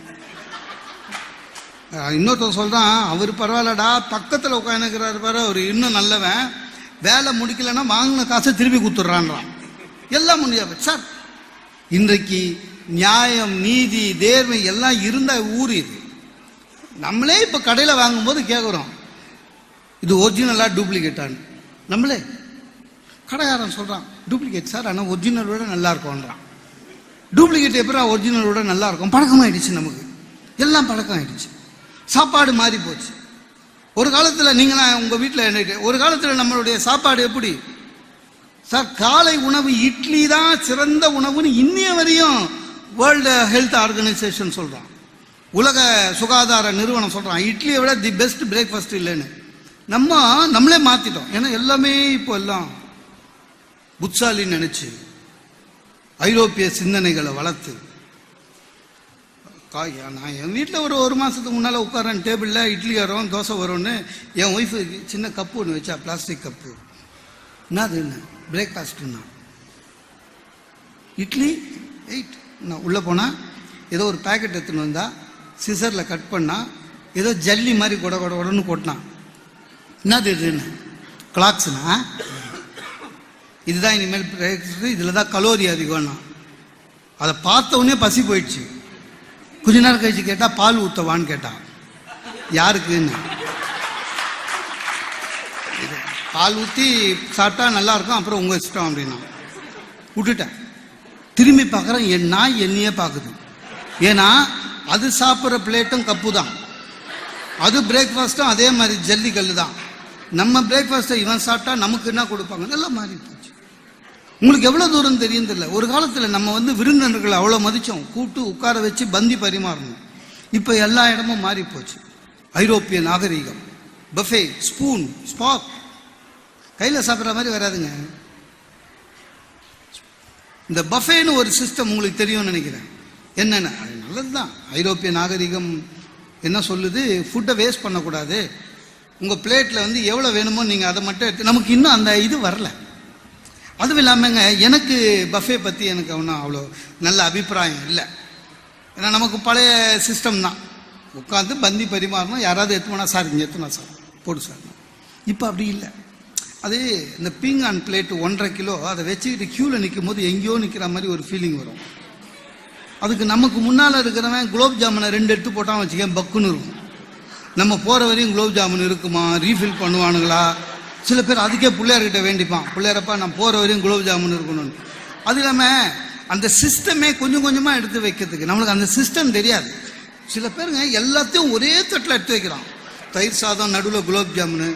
இன்னொருத்தர் சொல்றான், அவர் பரவாயில்லடா, பக்கத்துல உட்காந்துக்கிறாரு பாரு, அவர் இன்னும் நல்லவன், வேலை முடிக்கலன்னா வாங்கின காசை திருப்பி கொடுத்துட்றான்றான். எல்லாம் முடியாது சார். இன்றைக்கு நியாயம், நீதி, தேர்மை எல்லாம் இருந்த ஊர் இது. நம்மளே இப்ப கடையில வாங்கும்போது கேட்குறோம், இது ஒரிஜினலா டூப்ளிகேட்டான்னு. நம்மளே கடைக்காரன் சொல்றான், டூப்ளிகேட் சார், ஆனால் ஒரிஜினலோட நல்லா இருக்கும்ன்றான். டூப்ளிகேட் எப்படா ஒரிஜினலோட நல்லா இருக்கும்? பழக்கமாயிடுச்சு நமக்கு, எல்லாம் பழக்கம் ஆயிடுச்சு. சாப்பாடு மாறி போச்சு. ஒரு காலத்தில் நீங்களாம் உங்க வீட்டில் ஒரு காலத்தில் நம்மளுடைய சாப்பாடு எப்படி சார்? காலை உணவு இட்லி தான் சிறந்த உணவுன்னு இன்னைய வரையும் வேர்ல்டு ஹெல்த் ஆர்கனைசேஷன் சொல்றான், உலக சுகாதார நிறுவனம் சொல்றான், இட்லியை விட தி பெஸ்ட் பிரேக்ஃபாஸ்ட் இல்லைன்னு. நம்மளே மாத்திட்டோம். ஏன்னா எல்லாமே இப்போ எல்லாம் புட்சாலின்னு நினைச்சு ஐரோப்பிய சிந்தனைகளை வளர்த்து. நான் என் வீட்டில் ஒரு மாசத்துக்கு முன்னால உட்காரன் டேபிளில், இட்லி வரும், தோசை வரும்னு என் ஒய்ஃபு சின்ன கப்பு ஒன்று வச்சா, பிளாஸ்டிக் கப்பு. என்னது என்ன பிரேக்ஃபாஸ்ட்னா? இட்லி 8. நான் உள்ளே போனால் ஏதோ ஒரு பேக்கெட் எடுத்துன்னு வந்தா, சிசரில் கட் பண்ணா, ஏதோ ஜல்லி மாதிரி கொடன்னு கொட்டினான். என்னது இதுன்னு? கிளாக்ஸ்னா இதுதான் இனிமேல் பிரேக்ஃபாஸ்ட், இதில் தான் கலோரி அதிகம்னா. அதை பார்த்த உடனே பசி போயிடுச்சு. கொஞ்ச நேரம் கழிச்சு கேட்டால் பால் ஊற்றவான்னு கேட்டான். யாருக்குன்னு. பால் ஊற்றி சாப்பிட்டா நல்லா இருக்கும், அப்புறம் உங்கள் இஷ்டம் அப்படின்னா விட்டுட்டேன். திரும்பி பார்க்குறேன், என் நாய் என்னையே பார்க்குது. ஏன்னா அது சாப்பிட்ற பிளேட்டும் கப்பு தான், அது பிரேக்ஃபாஸ்ட்டும் அதே மாதிரி ஜல்லிக்கல் தான். நம்ம பிரேக்ஃபாஸ்ட்டை இவன் சாப்பிட்டா நமக்கு என்ன கொடுப்பாங்க, நல்லா மாறி போச்சு. உங்களுக்கு எவ்வளோ தூரம் தெரியும் தெரியல. ஒரு காலத்தில் நம்ம வந்து விருந்தினர்களை அவ்வளோ மதித்தோம், கூப்பிட்டு உட்கார வச்சு பந்தி பரிமாறணும். இப்போ எல்லா இடமும் மாறி போச்சு. ஐரோப்பிய நாகரீகம், பஃபே, ஸ்பூன், ஸ்பாக், கையில் சாப்பிட்ற மாதிரி வராதுங்க. இந்த பஃபேன்னு ஒரு சிஸ்டம் உங்களுக்கு தெரியும்னு நினைக்கிறேன். என்னென்ன அது நல்லது தான். ஐரோப்பிய நாகரிகம் என்ன சொல்லுது, ஃபுட்டை வேஸ்ட் பண்ணக்கூடாது, உங்கள் பிளேட்டில் வந்து எவ்வளோ வேணுமோ நீங்கள் அதை மட்டும் எடுத்து. நமக்கு இன்னும் அந்த இது வரல. அதுவும் இல்லாமங்க, எனக்கு பஃபே பற்றி எனக்கு ஒன்றும் அவ்வளோ நல்ல அபிப்பிராயம் இல்லை. ஏன்னா நமக்கு பழைய சிஸ்டம் தான், உட்காந்து பந்தி பரிமாறணும், யாராவது எத்துனா சார் இங்கே எத்துனா சார் போடு சார். இப்போ அப்படி இல்லை. அது இந்த பீங்கான் பிளேட்டு 1.5 கிலோ அதை வச்சுக்கிட்டு க்யூவில் நிற்கும் போது எங்கேயோ நிற்கிற மாதிரி ஒரு ஃபீலிங் வரும். அதுக்கு நமக்கு முன்னால் இருக்கிறவன் குலோப் ஜாமுனை 2 எடுத்து போட்டான் வச்சுக்க, பக்குன்னு இருக்கும். நம்ம போகிற வரையும் குலோப் ஜாமுன் இருக்குமா, ரீஃபில் பண்ணுவானுங்களா. சில பேர் அதுக்கே பிள்ளையார்கிட்ட வேண்டிப்பான், பிள்ளையாரப்பா நான் போகிற வரையும் குலோப் ஜாமுன் இருக்கணும்னு. அது இல்லாமல் அந்த சிஸ்டமே கொஞ்சம் கொஞ்சமாக எடுத்து வைக்கிறதுக்கு நம்மளுக்கு அந்த சிஸ்டம் தெரியாது. சில பேருங்க எல்லாத்தையும் ஒரே தட்டில் எடுத்து வைக்கிறான். தயிர் சாதம் நடுவில் குலோப் ஜாமுனு,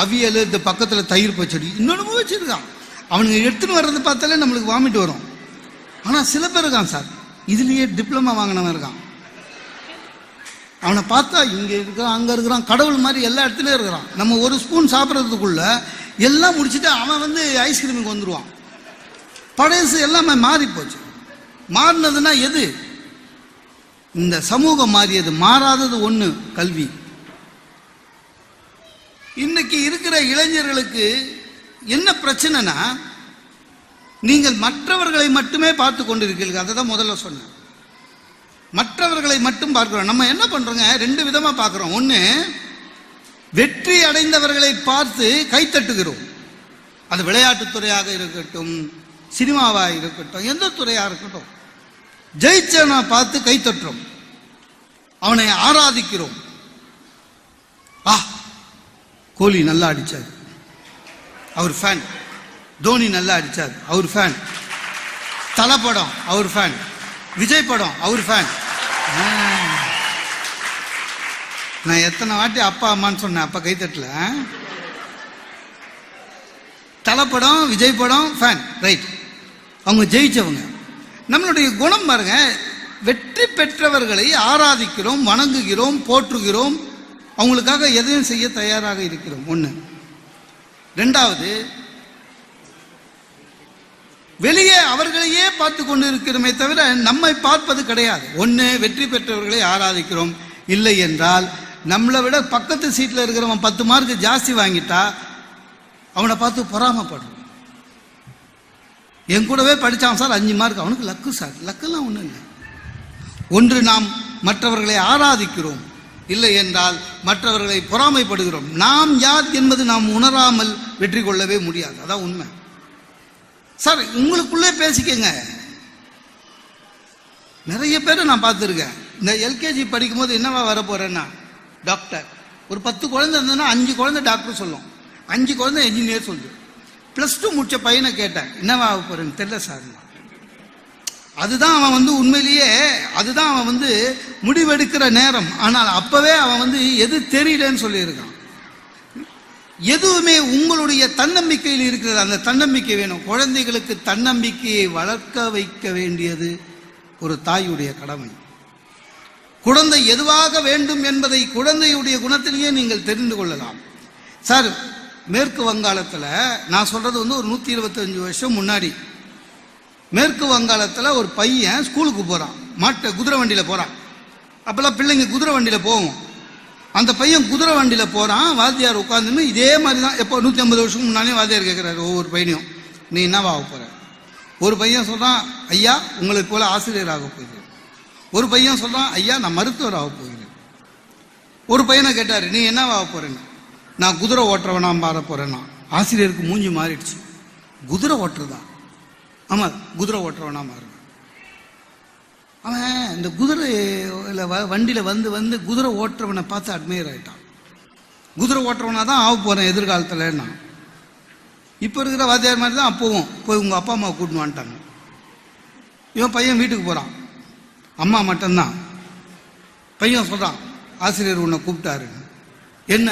அவியல், இந்த பக்கத்தில் தயிர் பச்சடி, இன்னொன்று வச்சுருக்கான். அவனுங்க எடுத்துன்னு வர்றது பார்த்தாலே நம்மளுக்கு வாமிட்டு வரும். ஆனால் சில பேர் இருக்கான் சார், இதுலேயே டிப்ளமா வாங்கினவன் இருக்கான். அவனை பார்த்தா இங்கே இருக்கிறான், அங்கே இருக்கிறான், கடவுள் மாதிரி எல்லா இடத்துலையும் இருக்கிறான். நம்ம ஒரு ஸ்பூன் சாப்பிட்றதுக்குள்ள எல்லாம் முடிச்சுட்டு அவன் வந்து ஐஸ்கிரீமுக்கு வந்துடுவான். பழசு எல்லாமே மாறி போச்சு. மாறினதுன்னா எது? இந்த சமூகம் மாறியது. மாறாதது ஒன்று, கல்வி. இன்னைக்கு இருக்கிற இளைஞர்களுக்கு என்ன பிரச்சனைனா, நீங்கள் மற்றவர்களை மட்டுமே பார்த்து கொண்டிருக்கிறீர்கள். அதை தான் முதல்ல சொன்னேன், மற்றவர்களை மட்டும் பார்க்கிறோம். நம்ம என்ன பண்றோங்க, 2 விதமா பார்க்கிறோம். ஒன்று, வெற்றி அடைந்தவர்களை பார்த்து கைத்தட்டுகிறோம். அது விளையாட்டுத்துறையாக இருக்கட்டும், சினிமாவாக இருக்கட்டும், எந்த துறையாக இருக்கட்டும், ஜெயிச்சவனை பார்த்து கைத்தட்டுறோம், அவனை ஆராதிக்கிறோம். கோலி நல்லா அடிச்சார், அவர் ஃபேன். தோனி நல்லா அடிச்சார், அவர் ஃபேன். தல படம், அவர் ஃபேன். விஜய் படம், அவர் ஃபேன். நான் எத்தனை வாட்டி அப்பா அம்மான்னு சொன்னேன், அப்பா கைத்தட்டல. தல படம், விஜய் படம், ஃபேன், ரைட். அவங்க ஜெயிச்சவங்க. நம்மளுடைய குணம் பாருங்க, வெற்றி பெற்றவர்களை ஆராதிக்கிறோம், வணங்குகிறோம், போற்றுகிறோம், அவங்களுக்காக எதையும் செய்ய தயாராக இருக்கிறோம். ஒன்று. ரெண்டாவது, வெளியே அவர்களையே பார்த்து கொண்டு இருக்கிறோமே தவிர நம்மை பார்ப்பது கிடையாது. ஒன்று, வெற்றி பெற்றவர்களை ஆராதிக்கிறோம். இல்லை என்றால் நம்மளை விட பக்கத்து சீட்டில் இருக்கிறவன் 10 மார்க் ஜாஸ்தி வாங்கிட்டா அவனை பார்த்து பொறாமப்படுறோம். என் கூடவே படித்தான் சார் 5 மார்க், அவனுக்கு லக்கு சார். லக்கெல்லாம் ஒன்றும் இல்லை. ஒன்று, நாம் மற்றவர்களை ஆராதிக்கிறோம், இல்லை என்றால் மற்றவர்களை பொறாமைப்படுகிறோம். நாம் யார் என்பது நாம் உணராமல் வெற்றி கொள்ளவே முடியாது. அதான் உண்மை சார். உங்களுக்குள்ளே பேசிக்கங்க. நிறைய பேரை நான் பார்த்துருக்கேன். இந்த எல்கேஜி படிக்கும்போது என்னவா வர போறேன்னா டாக்டர். ஒரு 10 குழந்தை இருந்ததுன்னா 5 குழந்தை டாக்டர் சொல்லும், 5 குழந்தை என்ஜினியர் சொல்லுது. +2 முடிச்ச பையனை கேட்டேன், என்னவா ஆக போறேன்னு தெரியல சார். அதுதான் அவன் வந்து உண்மையிலேயே அதுதான் அவன் வந்து முடிவெடுக்கிற நேரம். ஆனால் அப்பவே அவன் வந்து எது தெரியலன்னு சொல்லியிருக்கான். எதுவுமே உங்களுடைய தன்னம்பிக்கையில் இருக்கிறது. அந்த தன்னம்பிக்கை வேணும். குழந்தைகளுக்கு தன்னம்பிக்கையை வளர்க்க வைக்க வேண்டியது ஒரு தாயுடைய கடமை. குழந்தை எதுவாக வேண்டும் என்பதை குழந்தையுடைய குணத்திலேயே நீங்கள் தெரிந்து கொள்ளலாம். சார், மேற்கு வங்காளத்தில் நான் சொல்றது வந்து ஒரு 125 வருஷம் முன்னாடி மேற்கு வங்காளத்தில் ஒரு பையன் ஸ்கூலுக்கு போகிறான், குதிரை வண்டியில் போகிறான். அப்போல்லாம் பிள்ளைங்க குதிரை வண்டியில் போகும். அந்த பையன் குதிரை வண்டியில் போகிறான், வாத்தியார் உட்காந்துன்னு இதே மாதிரி தான். எப்போ 150 வருஷத்துக்கு முன்னாலே வாத்தியார் கேட்குறாரு ஒவ்வொரு பையனையும், நீ என்னவா ஆக போகிற? ஒரு பையன் சொல்கிறான், ஐயா உங்களுக்கு போல ஆசிரியர் ஆக போகிறேன். ஒரு பையன் சொல்கிறான், ஐயா நான் மருத்துவர் ஆக போகிறேன். ஒரு பையனை கேட்டார், நீ என்னவா ஆக போகிறேன்னு? நான் குதிரை ஓட்டுறவனா மாற போகிறேன்னா. ஆசிரியருக்கு மூஞ்சி மாறிடுச்சு. குதிரை ஓட்டுறதா? ஆமாம், குதிரை ஓட்டுறவனா மாறுங்க. அவன் இந்த குதிரையில் வண்டியில் வந்து வந்து குதிரை ஓட்டுறவனை பார்த்து அட்மையர் ஆகிட்டான். குதிரை ஓட்டுறவனா தான் ஆக போகிறேன் எதிர்காலத்தில். நான் இப்போ இருக்கிற வாத்தியார் மாதிரி தான் அப்போவும் போய் உங்கள் அப்பா அம்மாவை கூட்டின்னு வந்துட்டாங்க. இவன் பையன் வீட்டுக்கு போகிறான், அம்மா மட்டும்தான். பையன் சொல்கிறான், ஆசிரியர் உன்னை கூப்பிட்டாரு. என்ன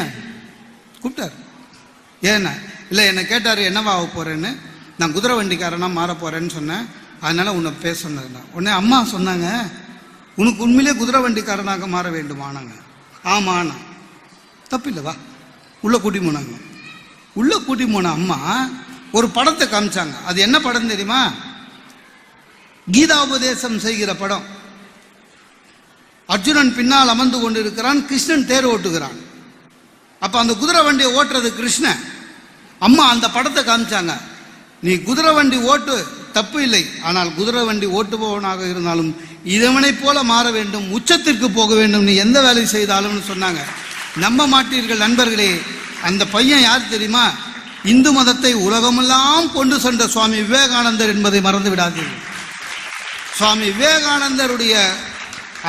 கூப்பிட்டாரு? ஏன்னா இல்லை என்னை கேட்டார் என்னவா ஆக போகிறேன்னு. நான் குதிரை வண்டிக்காரனா மாற போகிறேன்னு சொன்னேன், அதனால் உன்னை பேச சொன்னதுண்ணா. உடனே அம்மா சொன்னாங்க, உனக்கு உண்மையிலே குதிரை வண்டிக்காரனாக மாற வேண்டுமானாங்க. ஆமாண்ணா. தப்பு இல்லை, வா உள்ளே கூட்டி போனாங்க. உள்ளே கூட்டி போன அம்மா ஒரு படத்தை காமிச்சாங்க. அது என்ன படம் தெரியுமா? கீதாபதேசம் செய்கிற படம். அர்ஜுனன் பின்னால் அமர்ந்து கொண்டு இருக்கிறான், கிருஷ்ணன் தேர் ஓட்டுகிறான். அப்ப அந்த குதிரை வண்டியை ஓட்டுறது கிருஷ்ணன். அம்மா அந்த படத்தை காமிச்சாங்க. நீ குதிரை வண்டி ஓட்டு, தப்பு இல்லை, ஆனால் குதிரை வண்டி ஓட்டுபவனாக இருந்தாலும் இதவனை போல மாற வேண்டும், உச்சத்திற்கு போக வேண்டும், நீ எந்த வேலை செய்தாலும் சொன்னாங்க. நம்ப மாட்டீர்கள் நண்பர்களே, அந்த பையன் யார் தெரியுமா? இந்து மதத்தை உலகமெல்லாம் கொண்டு சென்ற சுவாமி விவேகானந்தர் என்பதை மறந்து விடாதீர்கள். சுவாமி விவேகானந்தருடைய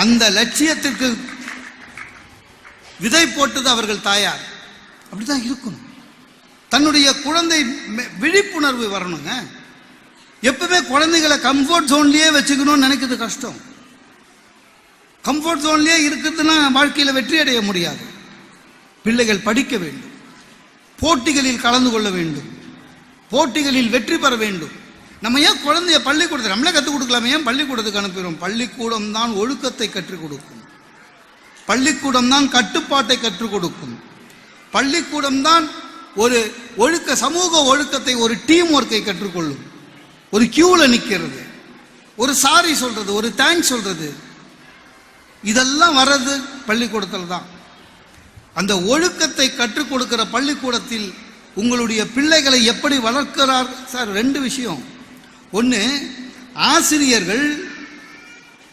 அந்த லட்சியத்திற்கு விதை போட்டது அவர்கள் தாயார். அப்படிதான் இருக்கணும். தன்னுடைய குழந்தை விழிப்புணர்வு வரணுங்க. எப்பவுமே குழந்தைகளை கம்ஃபர்ட் ஜோன்லயே வச்சுக்கணும்னு நினைக்கிறது கஷ்டம். கம்ஃபர்ட் ஜோன்லயே இருக்கிறதுனா வாழ்க்கையில வெற்றி அடைய முடியாது. பிள்ளைகள் படிக்க வேண்டும், போட்டிகளில் கலந்து கொள்ள வேண்டும், போட்டிகளில் வெற்றி பெற வேண்டும். நம்ம ஏன் குழந்தைய பள்ளிக்கூடத்தை நம்மளே கற்றுக் கொடுக்கலாமே, ஏன் பள்ளிக்கூடத்துக்கு அனுப்புகிறோம்? பள்ளிக்கூடம் தான் ஒழுக்கத்தை கற்றுக் கொடுக்கும், பள்ளிக்கூடம் தான் கட்டுப்பாட்டை கற்றுக் கொடுக்கும், பள்ளிக்கூடம் தான் ஒரு ஒழுக்க சமூக ஒழுக்கத்தை, ஒரு டீம் ஒர்க்கை கற்றுக்கொள்ளும். ஒரு கியூல நிற்கிறது, ஒரு சாரி சொல்றது, ஒரு தேங்க்ஸ் சொல்றது, இதெல்லாம் வர்றது பள்ளிக்கூடத்தில் தான். அந்த ஒழுக்கத்தை கற்றுக் கொடுக்கிற பள்ளிக்கூடத்தில் உங்களுடைய பிள்ளைகளை எப்படி வளர்க்கிறார் சார்? ரெண்டு விஷயம். ஒன்று, ஆசிரியர்கள்,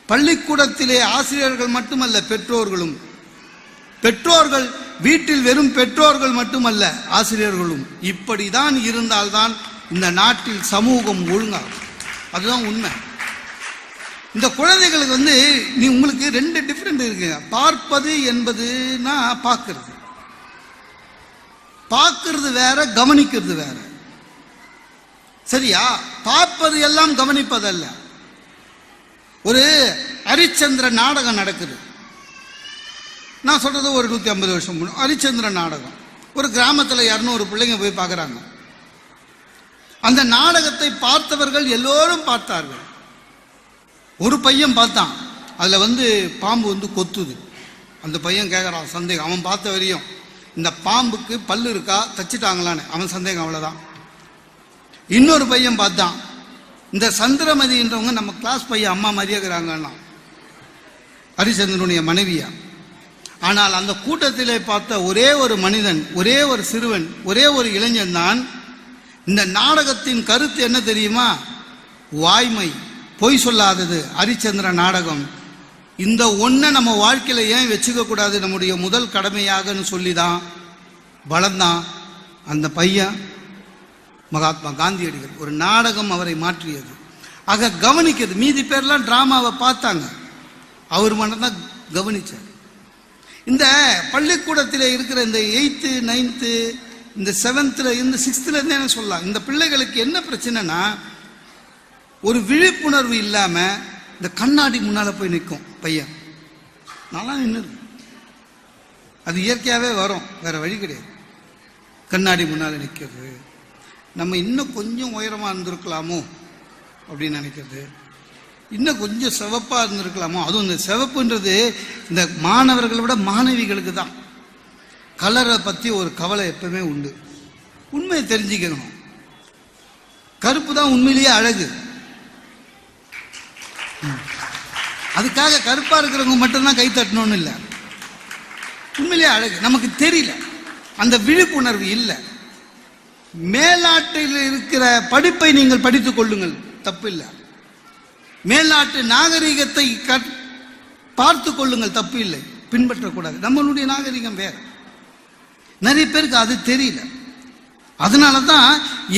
பள்ளிக்கூடத்திலே ஆசிரியர்கள் மட்டுமல்ல பெற்றோர்களும், பெற்றோர்கள் வீட்டில் வெறும் பெற்றோர்கள் மட்டுமல்ல ஆசிரியர்களும். இப்படிதான் இருந்தால்தான் இந்த நாட்டில் சமூகம் ஒழுங்காகும். அதுதான் உண்மை. இந்த குழந்தைகளுக்கு நீ உங்களுக்கு ரெண்டு டிஃபரெண்ட் இருக்கு. பார்ப்பது என்பதுனா பார்க்கிறது, பார்க்கிறது வேற, கவனிக்கிறது வேற. சரியா? பார்ப்பது எல்லாம் கவனிப்பதல்ல. ஒரு ஹரிச்சந்திர நாடகம் நடக்குது. நான் சொல்றது ஒரு 150 வருஷம் முன்னாடி ஹரிச்சந்திர நாடகம். ஒரு கிராமத்தில் 200 பிள்ளைங்க போய் பார்க்குறாங்க. அந்த நாடகத்தை பார்த்தவர்கள் எல்லோரும் பார்த்தார்கள். ஒரு பையன் பார்த்தான், அதில் பாம்பு கொத்துது. அந்த பையன் கேட்குறான், சந்தேகம். அவன் பார்த்த வரையும் இந்த பாம்புக்கு பல்லு இருக்கா, தச்சிட்டாங்களான்னு அவன் சந்தேகம், அவ்வளோதான். இன்னொரு பையன் பார்த்தான், இந்த சந்திரமதின்றவங்க நம்ம கிளாஸ் பையன் அம்மா மாதிரியே இருக்கிறாங்கன்னா, ஹரிச்சந்திரனுடைய மனைவியா. ஆனால் அந்த கூட்டத்திலே பார்த்த ஒரே ஒரு மனிதன், ஒரே ஒரு சிறுவன், ஒரே ஒரு இளைஞன் தான். இந்த நாடகத்தின் கருத்து என்ன தெரியுமா? வாய்மை, பொய் சொல்லாதது. ஹரிச்சந்திர நாடகம் இந்த ஒன்றை நம்ம வாழ்க்கையில ஏன் வச்சுக்க கூடாது, நம்முடைய முதல் கடமையாகன்னு சொல்லிதான் வளர்ந்தான் அந்த பையன். மகாத்மா காந்தியடிகள் ஒரு நாடகம் அவரை மாற்றியது. ஆக கவனிக்கிறது. மீதி பேர்லாம் டிராமாவை பார்த்தாங்க, அவர் மட்டும்தான் கவனிச்சார். இந்த பள்ளிக்கூடத்தில் இருக்கிற இந்த 8th 9th இந்த 7th இந்த 6th இருந்தே சொல்லலாம். இந்த பிள்ளைகளுக்கு என்ன பிரச்சனைனா, ஒரு விழிப்புணர்வு இல்லாம இந்த கண்ணாடி முன்னால போய் நிற்கும் பையன். நல்லா நின்று, அது இயற்கையாகவே வரும், வேற வழி கிடையாது. கண்ணாடி முன்னால நிற்கிறது. நம்ம இன்னும் கொஞ்சம் உயரமா இருந்திருக்கலாமோ அப்படின்னு நினைக்கிறது, இன்னும் கொஞ்சம் சிவப்பா இருந்திருக்கலாமோ. அதுவும் இந்த சிவப்புன்றது இந்த மாணவர்களை விட மாணவிகளுக்கு தான். கலரை பத்தி ஒரு கவலை எப்பவுமே உண்டு. உண்மையை தெரிஞ்சுக்கணும். கருப்பு தான் உண்மையிலேயே அழகு. அதுக்காக கருப்பா இருக்கிறவங்க மட்டும்தான் கை தட்டணும்னு இல்லை. உண்மையிலேயே அழகு நமக்கு தெரியல, அந்த விழிப்புணர்வு இல்லை. மேல்நாட்டில் இருக்கிற படிப்பை நீங்கள் படித்துக் கொள்ளுங்கள், தப்பு இல்லை. மேல்நாட்டு நாகரிகத்தை பார்த்து கொள்ளுங்கள், தப்பு இல்லை, பின்பற்றக்கூடாது. நம்மளுடைய நாகரிகம் வேற. நிறைய பேருக்கு அது தெரியல. அதனால தான்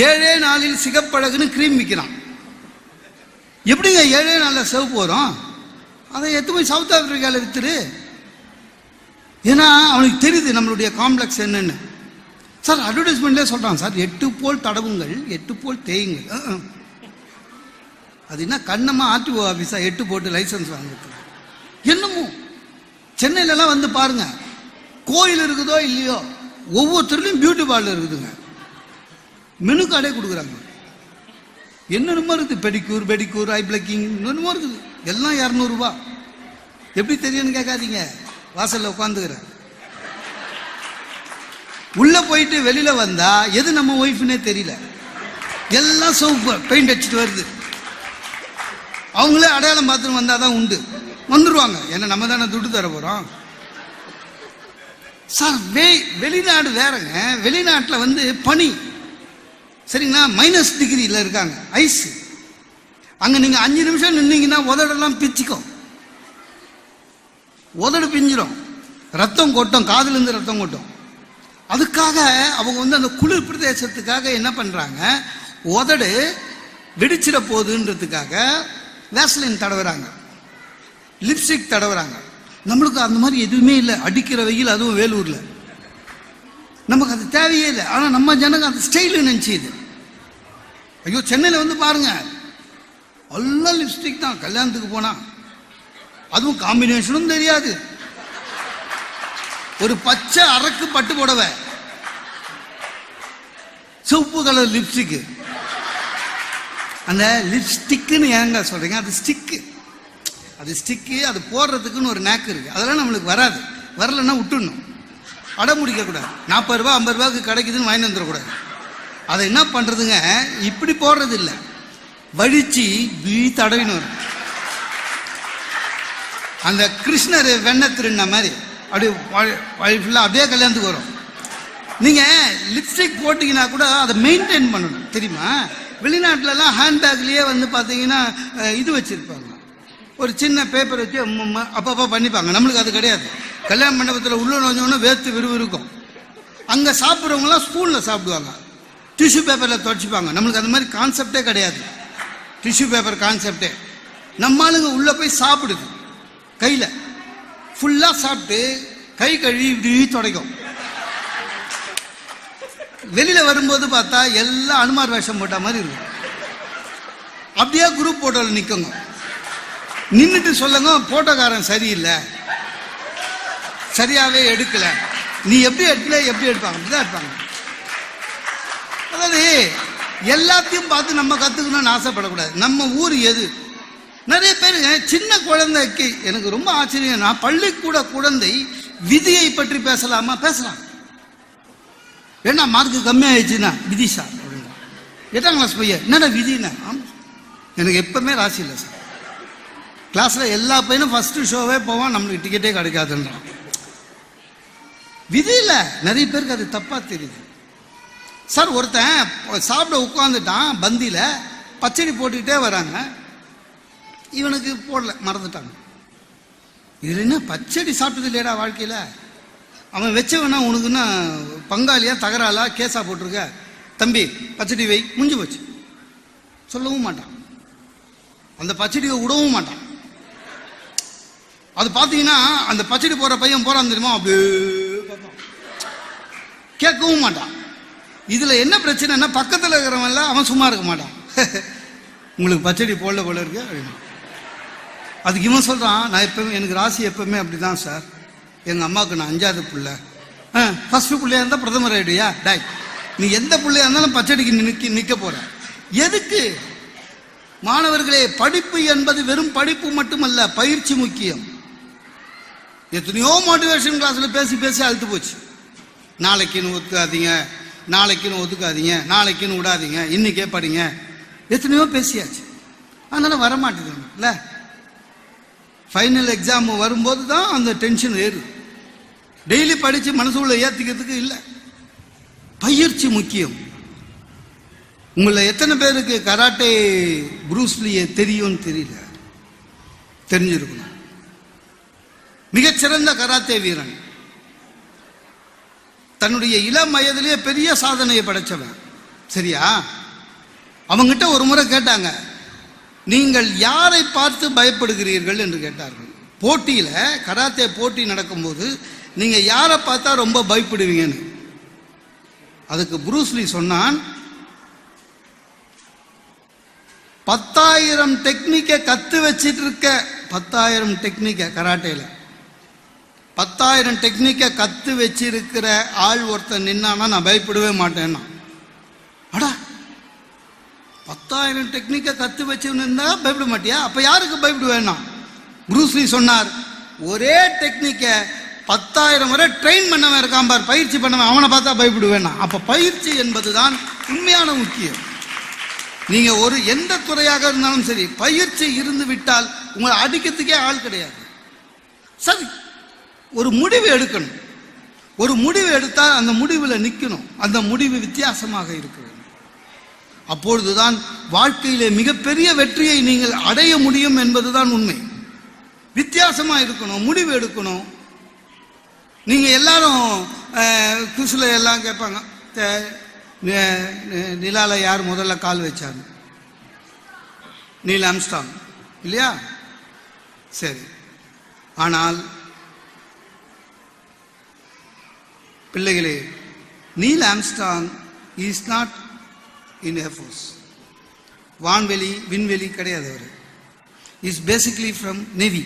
7 நாளில் சிகப்பழகுன்னு கிரீம் விற்கிறான். எப்படிங்க 7 நாளில் சிவப்பு வரும்? அதை எடுத்து போய் சவுத் ஆப்பிரிக்காவில் வித்துரு. ஏன்னா அவனுக்கு தெரியுது நம்மளுடைய காம்ப்ளெக்ஸ் என்னன்னு. சார் அட்வர்டைஸ்மெண்ட்லேயே சொல்கிறான் சார், 8 போல் தடவுங்கள் 8 போல் தேயுங்கள். அது என்ன கண்ணம்மா ஆர்டிஓ ஆஃபீஸா 8 போட்டு லைசன்ஸ் வாங்கிட்டு? என்னமோ சென்னையிலலாம் வந்து பாருங்க, கோயில் இருக்குதோ இல்லையோ ஒவ்வொருத்தருலையும் பியூட்டி பார்லர் இருக்குதுங்க, மெனு கார்டே கொடுக்குறாங்க. என்னென்னமோ இருக்குது, பெடிக்யூர் ஐ பிளக்கிங் என்னென்னமோ இருக்குது, எல்லாம் 200 ரூபா. எப்படி தெரியும்னு கேட்காதீங்க, வாசல்ல உட்காந்துக்கிறேன். உள்ள போயிட்டு வெளியில வந்தா எது நம்ம ஒய்ஃப்னே தெரியல, எல்லாம் சோப்பு பெயிண்ட் அடிச்சுட்டு வருது. அவங்களே அடையாளம் பார்த்துட்டு வந்தாதான் உண்டு, வந்துருவாங்க. ஏன்னா நம்ம தானே துட்டு தர போறோம். சார் வெளிநாடு வேறங்க, வெளிநாட்டில் வந்து பனி சரிங்களா, -டிகிரியில் இருக்காங்க, ஐஸ். அங்க நீங்க 5 நிமிஷம் நின்னீங்கன்னா உதடெல்லாம் பிச்சுக்கும், உதடு பிஞ்சிடும், ரத்தம் கொட்டும், காதுல இருந்து ரத்தம் கொட்டும். அதுக்காக அவங்க வந்து அந்த குளிர் பிரதேசத்துக்காக என்ன பண்றாங்க, உதடு வெடிச்சிட போகுதுன்றதுக்காக வேஸ்லின் தடவுறாங்க, லிப்ஸ்டிக் தடவுறாங்க. நம்மளுக்கு அந்த மாதிரி எதுவுமே இல்லை, அடிக்கிற வெயில், அதுவும் வேலூர்ல நமக்கு அது தேவையே இல்லை. ஆனா நம்ம ஜனங்க அந்த ஸ்டைல் நினைச்சுது. ஐயோ சென்னையில வந்து பாருங்க, எல்லாம் லிப்ஸ்டிக் தான். கல்யாணத்துக்கு போனா அதுவும் காம்பினேஷனும் தெரியாது, ஒரு பச்சை அரக்கு பட்டு புடவை, சிவப்பு கலர் லிப்ஸ்டிக். அந்த லிப்ஸ்டிக்னு ஏங்க சொல்றீங்க, அது ஸ்டிக்கு, அது ஸ்டிக்கு, அது போடுறதுக்குன்னு ஒரு நேக்கு இருக்கு. அதெல்லாம் நம்மளுக்கு வராது, வரலன்னா விட்டுடணும், அடம் முடிக்க கூடாது. 40 ரூபா 50 ரூபாய்க்கு கிடைக்குதுன்னு வாங்கி வந்துடக்கூடாது. அதை என்ன பண்றதுங்க, இப்படி போடுறது இல்லை, வழிச்சு தடவின்னு வரும். அந்த கிருஷ்ணர் வெண்ணெய் திருண்ண மாதிரி அப்படியே ஃபுல்லா அப்படியே கல்யாணத்துக்கு வரும். நீங்க லிப்ஸ்டிக் போட்டீங்கன்னா கூட அதை மெயின்டைன் பண்ணணும் தெரியுமா. வெளிநாட்டுலலாம் ஹேண்ட்பேக்லயே வந்து பார்த்தீங்கன்னா இது வச்சிருப்பாங்க, ஒரு சின்ன பேப்பர் வச்சு அப்பப்போ பண்ணிப்பாங்க. நம்மளுக்கு அது கிடையாது. கல்யாண மண்டபத்தில் உள்ள நோஞ்சோன்னா வேர்த்து விறுவிறுக்கும். அங்கே சாப்பிட்றவங்களாம் ஸ்பூனில் சாப்பிடுவாங்க, டிஷ்யூ பேப்பரில் துடைச்சிப்பாங்க. நம்மளுக்கு அந்த மாதிரி கான்செப்டே கிடையாது, டிஷ்யூ பேப்பர் கான்செப்டே. நம்ம ஆளுங்க உள்ளே போய் சாப்பிடுது, கையில் ஃபுல்லாக சாப்பிட்டு கை கழுவி இப்படி துடைக்கும். வெளியில வரும்போது பார்த்தா எல்லாம் அனுமார் வேஷம் போட்ட மாதிரி இருக்கும். அப்படியே குரூப் போட்டோவில் நிற்குங்க, நின்றுட்டு சொல்லுங்க, போட்டோக்காரன் சரியில்லை, சரியாவே எடுக்கல, நீ எப்படி எடுக்கல, எப்படி எடுப்பாங்க, அப்படிதான் எடுப்பாங்க. அதாவது எல்லாத்தையும் பார்த்து நம்ம கத்துக்கணும்னு ஆசைப்படக்கூடாது. நம்ம ஊர் எது, நிறைய பேருங்க சின்ன குழந்தைக்கு எனக்கு ரொம்ப ஆச்சரியம், நான் பள்ளிக்கூட குழந்தை விதியை பற்றி பேசலாமா, பேசலாம். ஏன்னா மார்க்கு கம்மியாயிடுச்சுன்னா விதி சார் அப்படின்னா, 8ஆம் கிளாஸ் பையன் என்னடா விதினா, எனக்கு எப்பவுமே ராசி இல்லை சார். கிளாஸ்ல எல்லா பையனும் ஃபர்ஸ்ட் ஷோவே போவான், நம்மளுக்கு டிக்கெட்டே கிடைக்காதுன்றான். விதி இல்லை, நிறைய பேருக்கு அது தப்பா தெரியுது சார். ஒருத்தன் சாப்பிட உட்காந்துட்டான், பந்தியில பச்சடி போட்டுக்கிட்டே வராங்க, இவனுக்கு போடல, மறந்துட்டாங்க. இதுல என்ன பச்சடி சாப்பிட்டது இல்லையடா வாழ்க்கையில, அவன் வச்சவனா உனக்குன்னா பங்காளியா தகராளா கேஸா போட்டிருக்க, தம்பி பச்சடி வை, முடிஞ்சு போச்சு. சொல்லவும் மாட்டான், அந்த பச்சடியை விடவும் மாட்டான். அது பார்த்தீங்கன்னா அந்த பச்சடி போற பையன் போறான் தெரியுமா, அப்படியே கேட்கவும் மாட்டான். இதுல என்ன பிரச்சனைன்னா பக்கத்தில் இருக்கிறவன்ல அவன் சும்மா இருக்க மாட்டான். உங்களுக்கு பச்சடி போடல போல இருக்கு அப்படின்னு. அதுக்கு இவன் சொல்றான், நான் எப்பவுமே எனக்கு ராசி எப்பவுமே அப்படிதான் சார், எங்க அம்மாவுக்கு நான் 5ஆவது பிள்ளை, ஃபர்ஸ்ட் பிள்ளையா இருந்தா பிரதமர் ஆயிடுயா, டாய் நீ எந்த பிள்ளையா இருந்தாலும் பச்சடிக்கு நிக்க போற. எதுக்கு? மாணவர்களே, படிப்பு என்பது வெறும் படிப்பு மட்டுமல்ல, பயிற்சி முக்கியம். எத்தனையோ மோட்டிவேஷன் கிளாஸ்ல பேசி பேசி அழுத்து போச்சு. நாளைக்குன்னு ஒத்துக்காதீங்க, நாளைக்குன்னு ஒத்துக்காதீங்க, நாளைக்குன்னு விடாதீங்க, இன்னைக்கே படிங்க, எத்தனையோ பேசியாச்சு. அதனால வரமாட்டேங்குது. ஃபைனல் எக்ஸாம் வரும்போது தான் அந்த டென்ஷன் ஏறுது. டெய்லி படிச்சு மனசுக்குள்ள ஏத்திக்கிறதுக்கு இல்லை, பயிற்சி முக்கியம். உங்களை எத்தனை பேருக்கு கராட்டே ப்ரூஸ்லியே தெரியும்னு தெரியல, தெரிஞ்சிருக்கணும். மிகச்சிறந்த கராத்தே வீரன், தன்னுடைய இளம் வயதிலேயே பெரிய சாதனையை படைச்சவன், சரியா? அவங்கிட்ட ஒரு முறை கேட்டாங்க, நீங்கள் யாரை பார்த்து பயப்படுகிறீர்கள் என்று கேட்டார்கள். போட்டியில் கராத்தே போட்டி நடக்கும்போது நீங்கள் யாரை பார்த்தா ரொம்ப பயப்படுவீங்கன்னு. அதுக்கு புரூஸ்லி சொன்னான், 10,000 டெக்னிக்கை கற்று வச்சிட்டு இருக்க, 10,000 டெக்னிக்கை கராட்டேல 10,000 டெக்னிக்கை கற்று வச்சிருக்கிற ஆள் ஒருத்தன் நின்னானா நான் பயப்படவே மாட்டேன்னா. அடா 10,000 டெக்னிக்கை கற்று வச்சுருந்தா பயப்பட மாட்டியா? அப்போ யாருக்கு பயப்படுவேன்னா? புரூஸ்லி சொன்னார், ஒரே டெக்னிக்கை 10,000 வரை ட்ரெயின் பண்ணவன் இருக்கான் பார், பயிற்சி பண்ணவன், அவனை பார்த்தா பயப்படுவேன்னா. அப்போ பயிற்சி என்பதுதான் உண்மையான முக்கியம். நீங்கள் ஒரு எந்த துறையாக இருந்தாலும் சரி, பயிற்சி இருந்து விட்டால் உங்களை அடிக்கிறதுக்கே ஆள் கிடையாது. சரி, ஒரு முடிவு எடுக்கணும். ஒரு முடிவு எடுத்தால் அந்த முடிவில் நிற்கணும். அந்த முடிவு வித்தியாசமாக இருக்க வேண்டும். அப்பொழுதுதான் வாழ்க்கையிலே மிகப்பெரிய வெற்றியை நீங்கள் அடைய முடியும் என்பதுதான் உண்மை. வித்தியாசமாக இருக்கணும், முடிவு எடுக்கணும். நீங்கள் எல்லாரும் குசில் எல்லாம் கேட்பாங்க, நிலால யார் முதல்ல கால் வச்சாங்க? நீல் ஆம்ஸ்ட்ராங் இல்லையா? சரி, ஆனால் பிள்ளைகளே, Neil Armstrong is not in air force. வான்வெளி விண்வெளி கிடையாது. அவர் இஸ் பேசிக்லி ஃப்ரம் நேவி.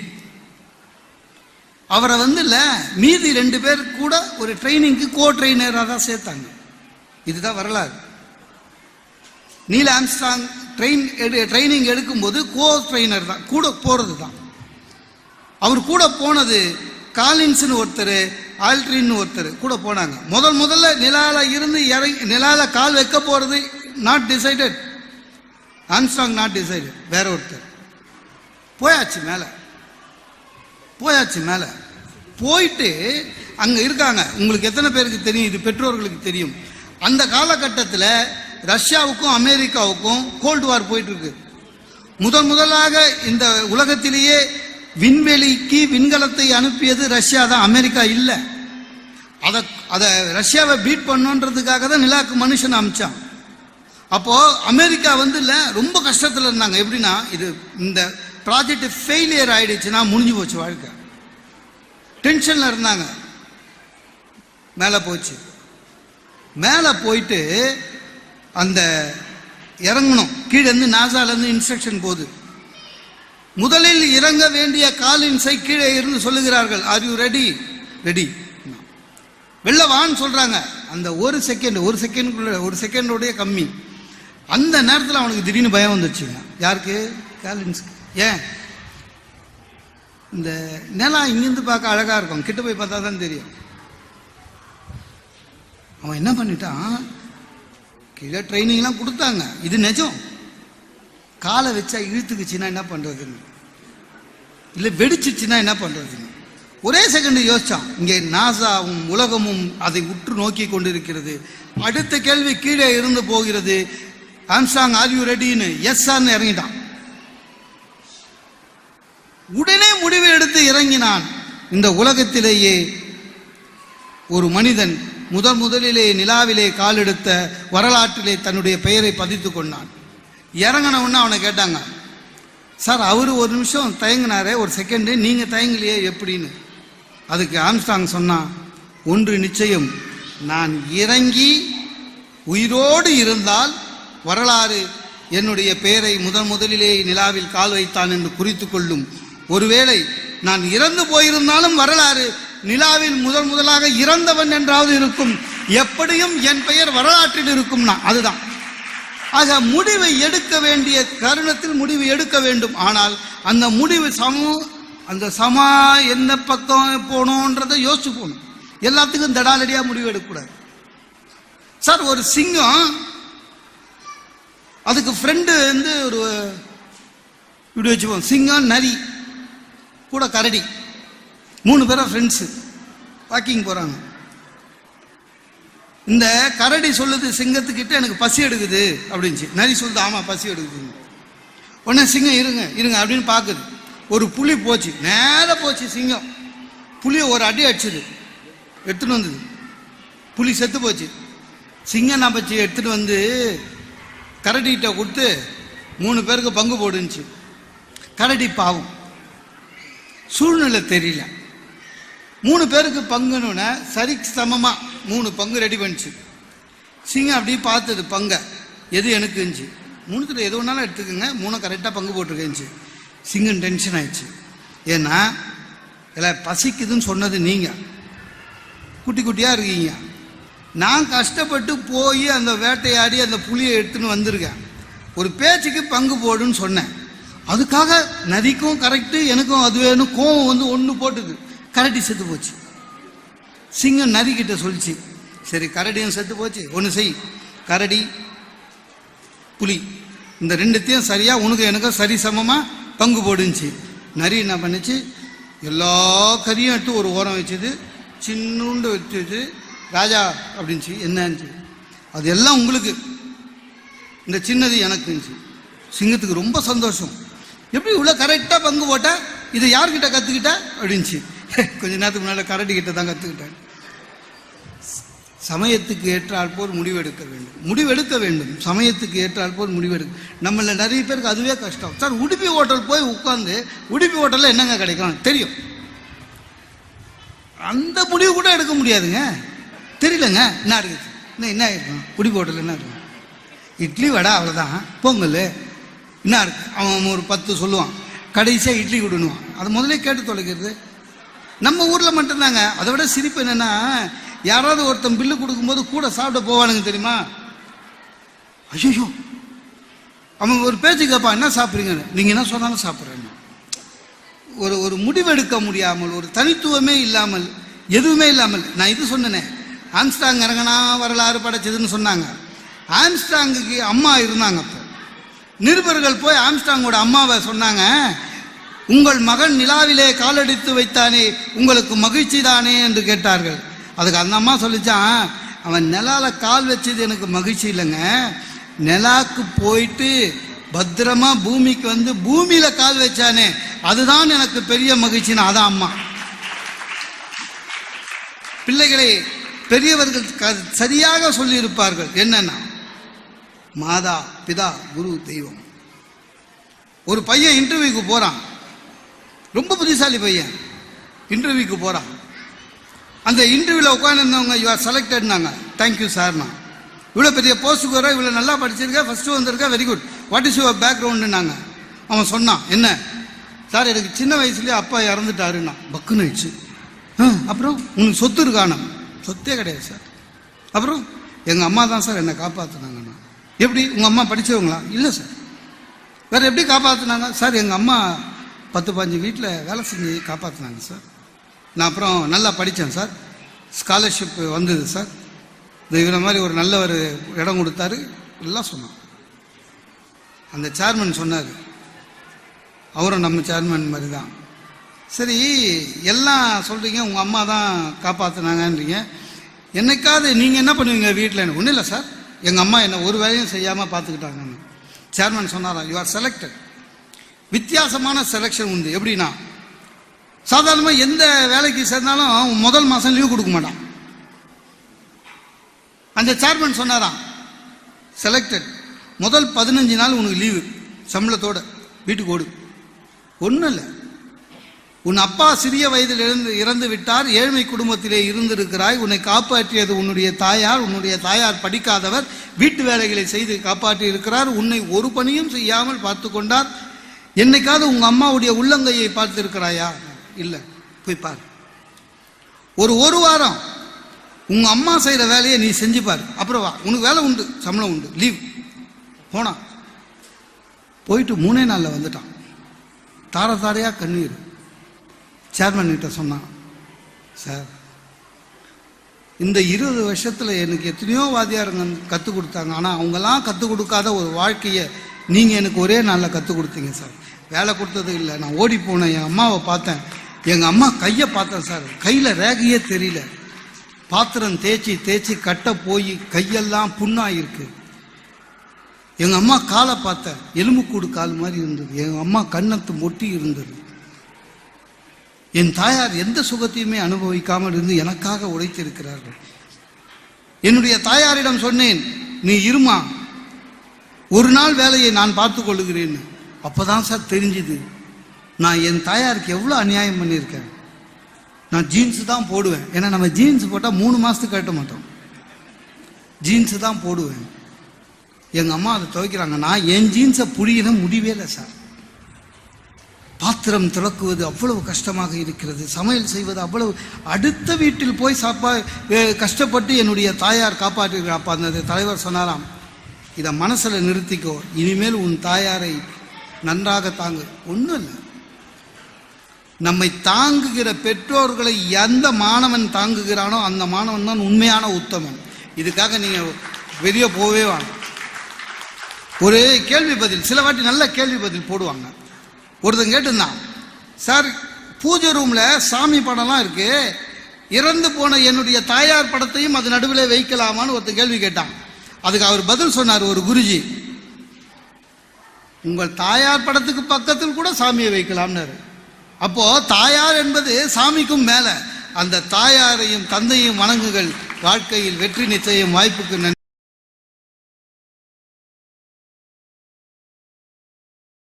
அவரை மீதி 2 பேர் கூட ஒரு ட்ரைனிங்க்கு கோ ட்ரெயினராக தான் சேர்த்தாங்க. இதுதான் வரலாறு. நீல் ஆம்ஸ்ட்ராங் ட்ரைனிங் எடுக்கும்போது கோ ட்ரெயினர் தான், கூட போகிறது தான். அவர் கூட போனது காலின்ஸ்னு ஒருத்தர், ஆல்ட்ரின்னு ஒருத்தர் கூட போனாங்க. முதல்ல நிலால இருந்து இறங்கி நிலால கால் வைக்க போகிறது not decided. Armstrong not decided, வேற ஒருத்தர். போயாச்சு மேலே போயிட்டு அங்கே இருக்காங்க. உங்களுக்கு எத்தனை பேருக்கு தெரியும்? இது பெற்றோர்களுக்கு தெரியும். அந்த காலகட்டத்தில் ரஷ்யாவுக்கும் அமெரிக்காவுக்கும் கோல்டு வார் போயிட்டு இருக்கு. முதலாக இந்த உலகத்திலேயே விண்வெளிக்கு விண்கலத்தை அனுப்பியது ரஷ்யா தான், அமெரிக்கா இல்லை. அதை ரஷ்யாவை பீட் பண்ணுன்றதுக்காக தான் நிலாவுக்கு மனுஷன் அனுப்பிச்சான். அப்போ அமெரிக்கா ரொம்ப கஷ்டத்தில் இருந்தாங்க. எப்படின்னா, இது இந்த ப்ராஜெக்ட் ஃபெயிலியர் ஆயிடுச்சுன்னா முடிஞ்சு போச்சு வாழ்க்கை. டென்ஷன்ல இருந்தாங்க. மேலே போயிட்டு அந்த இறங்கணும். கீழே இருந்து நாசாலேருந்து இன்ஸ்ட்ரக்ஷன் போகுது. முதலில் இறங்க வேண்டிய காலின்ஸை கீழே இருந்து சொல்லுகிறார்கள், ஆர் யூ ரெடி? ரெடி. வெளில வான்னு சொல்றாங்க. அந்த ஒரு செகண்டுடைய கம்மி. அந்த நேரத்தில் அவனுக்கு திடீர்னு பயம் வந்துச்சுங்க. யாருக்கு? காலின்ஸ்க்கு. ஏன்? இந்த நிலம் இங்கிருந்து பார்க்க அழகா இருக்கும், கிட்ட போய் பார்த்தா தான் தெரியும். அவன் என்ன பண்ணிட்டான், கீழே ட்ரைனிங்லாம் கொடுத்தாங்க, இது நிஜம். காலை வச்சா இழுத்துக்குச்சுன்னா என்ன பண்றதுன்னு, இல்லை வெடிச்சிச்சுன்னா என்ன பண்றதுன்னு ஒரே செகண்ட் யோசிச்சான். இங்கே நாசாவும் உலகமும் அதை உற்று நோக்கி கொண்டிருக்கிறது. அடுத்த கேள்வி கீழே இருந்து போகிறது, ஆம்ஸ்ட்ராங் ஆர் யூ ரெடின்னு. எஸ் ஆர்னு இறங்கிட்டான். உடனே முடிவு எடுத்து இறங்கினான். இந்த உலகத்திலேயே ஒரு மனிதன் முதலிலே நிலாவிலே கால் எடுத்த வரலாற்றிலே தன்னுடைய பெயரை பதித்து கொண்டான். இறங்கினவுன்னு அவனை கேட்டாங்க, சார் அவரு ஒரு நிமிஷம் தயங்கினாரே, ஒரு செகண்டு, நீங்க தயங்கலையே எப்படின்னு. அதுக்கு ஆம்ஸ்ட்ராங் சொன்னான், ஒன்று நிச்சயம், நான் இறங்கி உயிரோடு இருந்தால் வரலாறு என்னுடைய பெயரை முதலிலே நிலாவில் கால் வைத்தான் என்று குறித்து கொள்ளும். ஒருவேளை நான் இறந்து போயிருந்தாலும் வரலாறு நிலாவில் முதலாக இறந்தவன் என்றாவது இருக்கும். எப்படியும் என் பெயர் வரலாற்றில் இருக்கும்னா அதுதான். ஆக முடிவை எடுக்க வேண்டிய தருணத்தில் முடிவு எடுக்க வேண்டும். ஆனால் அந்த முடிவு எந்த பக்கம் போகணுன்றதை யோசிச்சு போகணும். எல்லாத்துக்கும் தடாலடியா முடிவு எடுக்கக்கூடாது. சார் ஒரு சிங்கம், அதுக்கு ஃப்ரெண்டு ஒரு இப்படி வச்சுப்போம், சிங்கம் நரி கூட கரடி, 3 பேரும் ஃப்ரெண்ட்ஸு வாக்கிங் போறாங்க. இந்த கரடி சொல்லுது சிங்கத்துக்கிட்ட, எனக்கு பசி எடுக்குது அப்படின்ச்சு. நரி சொல்லுது, ஆமா பசி எடுக்குது. உடனே சிங்கம் இருங்க அப்படின்னு பார்க்குது. ஒரு புலி போச்சு, நேர போச்சு சிங்கம். புலியை ஒரு அடி அடிச்சுது, எடுத்துட்டு வந்தது. புலி செத்து போச்சு. சிங்கம் நான் பச்சு எடுத்துட்டு வந்து கரடிகிட்ட கொடுத்து 3 பேருக்கு பங்கு போடுச்சு. கரடி பாவம் சூழ்நிலை தெரியல. 3 பேருக்கு பங்குன்னு சரி சமமா 3 பங்கு ரெடி பண்ணிச்சு. சிங்கம் அப்படி பார்த்தது பங்கை, எது எனக்கு இருந்துச்சு. 3த்துல எது ஒன்றாலும் எடுத்துக்கோங்க, 3 கரெக்டாக பங்கு போட்டிருக்கேன்ச்சு. சிங்கம் டென்ஷன் ஆயிடுச்சு. ஏன்னா எல்லாம் பசிக்குதுன்னு சொன்னது நீங்கள், குட்டி குட்டியாக இருக்கீங்க. நான் கஷ்டப்பட்டு போய் அந்த வேட்டையாடி அந்த புளியை எடுத்துன்னு வந்திருக்கேன். ஒரு பேச்சுக்கு பங்கு போடுன்னு சொன்னேன். அதுக்காக நரிக்கும் கரெக்டு, எனக்கும் அது வேணும். கோவம் வந்து ஒன்று போட்டுது, கரடி செத்து போச்சு. சிங்கம் நரி கிட்ட சொல்லிச்சு, சரி கரடியும் செத்து போச்சு, ஒன்று செய், கரடி புலி இந்த 2த்தையும் சரியா உனக்கு எனக்கும் சரி சமமாக பங்கு போடுச்சு. நரி என்ன பண்ணிச்சு, எல்லா கறியும் எடுத்து ஒரு ஓரம் வச்சுது, சின்னுண்டு வச்சுது. ராஜா அப்படின்ச்சு. என்னச்சு, அது எல்லாம் உங்களுக்கு, இந்த சின்னது எனக்கு இருந்துச்சு. சிங்கத்துக்கு ரொம்ப சந்தோஷம். எப்படி இவ்வளோ கரெக்டாக பங்கு போட்ட, இதை யார்கிட்ட கற்றுக்கிட்ட அப்படின்ச்சு. கொஞ்ச நேரத்துக்கு முன்னால் கரடி கிட்ட தான் கற்றுக்கிட்டேன். சமயத்துக்கு ஏற்றால் போல் முடிவெடுக்க வேண்டும். சமயத்துக்கு ஏற்றால் போல் முடிவெடுக்க. நம்மள நிறைய பேருக்கு அதுவே கஷ்டம். சார் உடுப்பி ஹோட்டல் போய் உட்காந்து, உடுப்பி ஹோட்டலில் என்னங்க கிடைக்கும் தெரியும், அந்த முடிவு கூட எடுக்க முடியாதுங்க. தெரியலங்க என்ன இருக்குது, என்ன இருக்கும் உடுப்பி ஹோட்டல் என்ன இருக்கும், இட்லி வடை அவ்வளோதான், பொங்கல் என்ன இருக்கு. அவன் ஒரு 10 சொல்லுவான், கடைசியாக இட்லி கொடுணுவான். அதை முதலே கேட்டு தொலைக்கிறது நம்ம ஊரில் மட்டும்தாங்க. அதை விட சிரிப்பு என்னென்னா, யாராவது ஒருத்தன் பில்லு கொடுக்கும்போது கூட சாப்பிட போவானுங்க தெரியுமா. ஐயோ, அவன் ஒரு பேச்சு கேட்பான், என்ன சாப்பிட்றீங்க, நீங்கள் என்ன சொன்னாலும் சாப்பிட்றேன். ஒரு முடிவெடுக்க முடியாமல், ஒரு தனித்துவமே இல்லாமல், எதுவுமே இல்லாமல். நான் இது சொன்னேனே, ஆம்ஸ்ட்ராங் இறங்கினா வரலாறு படைச்சதுன்னு சொன்னாங்க. ஆம்ஸ்ட்ராங்குக்கு அம்மா இருந்தாங்க. அப்போ நிருபர்கள் போய் ஆம்ஸ்ட்ராங்கோட அம்மாவை சொன்னாங்க, உங்கள் மகன் நிலாவிலே காலடித்து வைத்தானே, உங்களுக்கு மகிழ்ச்சி தானே என்று கேட்டார்கள். அதுக்கு அந்த அம்மா சொல்லிச்சான், அவன் நிலால கால் வச்சது எனக்கு மகிழ்ச்சி இல்லைங்க, நிலாக்கு போயிட்டு பத்திரமா பூமிக்கு வந்து பூமியில கால் வச்சானே அதுதான் எனக்கு பெரிய மகிழ்ச்சின்னு. அதான் அம்மா. பிள்ளைகளை பெரியவர்கள் சரியாக சொல்லி இருப்பார்கள். என்னன்னா, மாதா பிதா குரு தெய்வம். ஒரு பையன் இன்டர்வியூக்கு போறான், ரொம்ப புத்திசாலி பையன், இன்டர்வியூக்கு போறான். அந்த இன்டர்வியூவில் உட்காந்துருந்தவங்க, யூ ஆர் செலக்டட்னாங்க. தேங்க்யூ சார்னா. இவ்வளோ பெரிய போஸ்ட்டுக்கு வர, இவ்வளோ நல்லா படிச்சிருக்கா, ஃபர்ஸ்ட்டு வந்திருக்கா, very good, what is your பேக்ரவுண்டுன்னாங்க. அவன் சொன்னான், என்ன சார், எனக்கு சின்ன வயசுலேயே அப்பா இறந்துட்டாருன்னா. பக்குன்னு ஆயிடுச்சு. அப்புறம் உனக்கு சொத்து இருக்கானா? சொத்தே கிடையாது சார். அப்புறம் எங்கள் அம்மா தான் சார் என்னை காப்பாற்றினாங்கண்ணா. எப்படி, உங்கள் அம்மா படித்தவங்களா? இல்லை சார். வேறு எப்படி காப்பாற்றினாங்க சார்? எங்கள் அம்மா 10-15 வீட்டில் வேலை செஞ்சு காப்பாற்றினாங்க சார். நான் அப்புறம் நல்லா படித்தேன் சார், ஸ்காலர்ஷிப் வந்தது சார், இவரை மாதிரி ஒரு நல்ல ஒரு இடம் கொடுத்தாரு, எல்லாம் சொன்னான். அந்த சேர்மன் சொன்னார், அவரும் நம்ம சேர்மன் மாதிரி தான். சரி, எல்லாம் சொல்கிறீங்க, உங்கள் அம்மா தான் காப்பாற்றினாங்கன்றீங்க, என்னைக்காவது நீங்கள் என்ன பண்ணுவீங்க வீட்டில்? ஒன்றும் இல்லை சார், எங்கள் அம்மா என்ன ஒரு வேலையும் செய்யாமல் பார்த்துக்கிட்டாங்கன்னு. சேர்மன் சொன்னாராம், யூ ஆர் செலக்டட். வித்தியாசமான செலெக்ஷன் உண்டு. எப்படின்னா, சாதாரணமாக எந்த வேலைக்கு சேர்ந்தாலும் முதல் மாதம் லீவ் கொடுக்க மாட்டான். அந்த சேர்மன் சொன்னாராம், செலக்டட், முதல் 15 நாள் உனக்கு லீவு சம்பளத்தோட வீட்டுக்கு ஓடு. ஒன்றும் இல்லை, உன் அப்பா சிறிய வயதில் இறந்து விட்டார், ஏழ்மை குடும்பத்திலே இருந்திருக்கிறாய், உன்னை காப்பாற்றியது உன்னுடைய தாயார் படிக்காதவர், வீட்டு வேலைகளை செய்து காப்பாற்றி இருக்கிறார், உன்னை ஒரு பணியும் செய்யாமல் பார்த்து கொண்டார். என்னைக்காவது உங்க அம்மாவுடைய உள்ளங்கையை பார்த்து இருக்கிறாயா? இல்லை, போய் பார். ஒரு வாரம் உங்க அம்மா செய்யற வேலையை நீ செஞ்சு பாரு, அப்புறம் வா, உனக்கு வேலை உண்டு, சம்பளம் உண்டு, லீவ். போனா போயிட்டு 3 நாளில் வந்துட்டான். தாரையா கண்ணீர். சேர்மன் கிட்ட சொன்னான், சார், இந்த 20 வருஷத்துல எனக்கு எத்தனையோ வாத்தியாருங்க கற்றுக் கொடுத்தாங்க, ஆனால் அவங்கெல்லாம் கற்றுக் கொடுக்காத ஒரு வாழ்க்கையை நீங்கள் எனக்கு ஒரே நாளில் கற்றுக் கொடுத்தீங்க சார். வேலை கொடுத்தது இல்லை, நான் ஓடி போனேன், என் அம்மாவை பார்த்தேன், எங்கள் அம்மா கையை பார்த்தேன் சார், கையில் ரேகையே தெரியல, பாத்திரம் தேய்ச்சி கட்ட போய் கையெல்லாம் புண்ணாயிருக்கு. எங்கள் அம்மா காலை பார்த்தேன், எலும்புக்கூடு கால் மாதிரி இருந்தது, எங்கள் அம்மா கன்னத்து மொட்டி இருந்தது. என் தாயார் எந்த சுகத்தையுமே அனுபவிக்காமல் இருந்து எனக்காக உழைத்திருக்கிறார்கள். என்னுடைய தாயாரிடம் சொன்னேன், நீ இருமா, ஒரு நாள் வேலையை நான் பார்த்து கொள்ளுகிறேன். அப்போதான் சார் தெரிஞ்சுது, நான் என் தாயாருக்கு எவ்வளோ அநியாயம் பண்ணியிருக்கேன். நான் ஜீன்ஸு தான் போடுவேன். ஏன்னா நம்ம ஜீன்ஸ் போட்டால் 3 மாதத்துக்கு கட்ட மாட்டோம். ஜீன்ஸு தான் போடுவேன். எங்கள் அம்மா அதை துவைக்கிறாங்க. நான் என் ஜீன்ஸை புரியணும் முடியவே இல்லை சார். பாத்திரம் துலக்குவது அவ்வளவு கஷ்டமாக இருக்கிறது. சமையல் செய்வது அவ்வளவு. அடுத்த வீட்டில் போய் கஷ்டப்பட்டு என்னுடைய தாயார் காப்பாற்றுகிறார். அப்போ அந்த தலைவர் சொன்னாராம், இதை மனசில் நிறுத்திக்கோ, இனிமேல் உன் தாயாரை நன்றாக தாங்கு. ஒன்றும் இல்லை, நம்மை தாங்குகிற பெற்றோர்களை எந்த மாணவன் தாங்குகிறானோ அந்த மாணவன் தான் உண்மையான உத்தமன். இதுக்காக நீங்கள் வெளியே போவே வாங்க. ஒரு கேள்வி பதில், சில வாட்டி நல்ல கேள்வி பதில் போடுவாங்க. ஒருத்தன் கேட்டிருந்தான், சார் பூஜை ரூமில் சாமி படம்லாம் இருக்கு, இறந்து போன என்னுடைய தாயார் படத்தையும் அது நடுவில் வைக்கலாமான்னு ஒருத்தன் கேள்வி கேட்டான். அதுக்கு அவர் பதில் சொன்னார், ஒரு குருஜி, உங்கள் தாயார் படத்துக்கு பக்கத்தில் கூட சாமியை வைக்கலாம்னாரு. அப்போ தாயார் என்பது சாமிக்கும் மேல. அந்த தாயாரையும் தந்தையும் வணங்குகள். வாழ்க்கையில் வெற்றி நிச்சயம். வாய்ப்புக்கு நன்றி.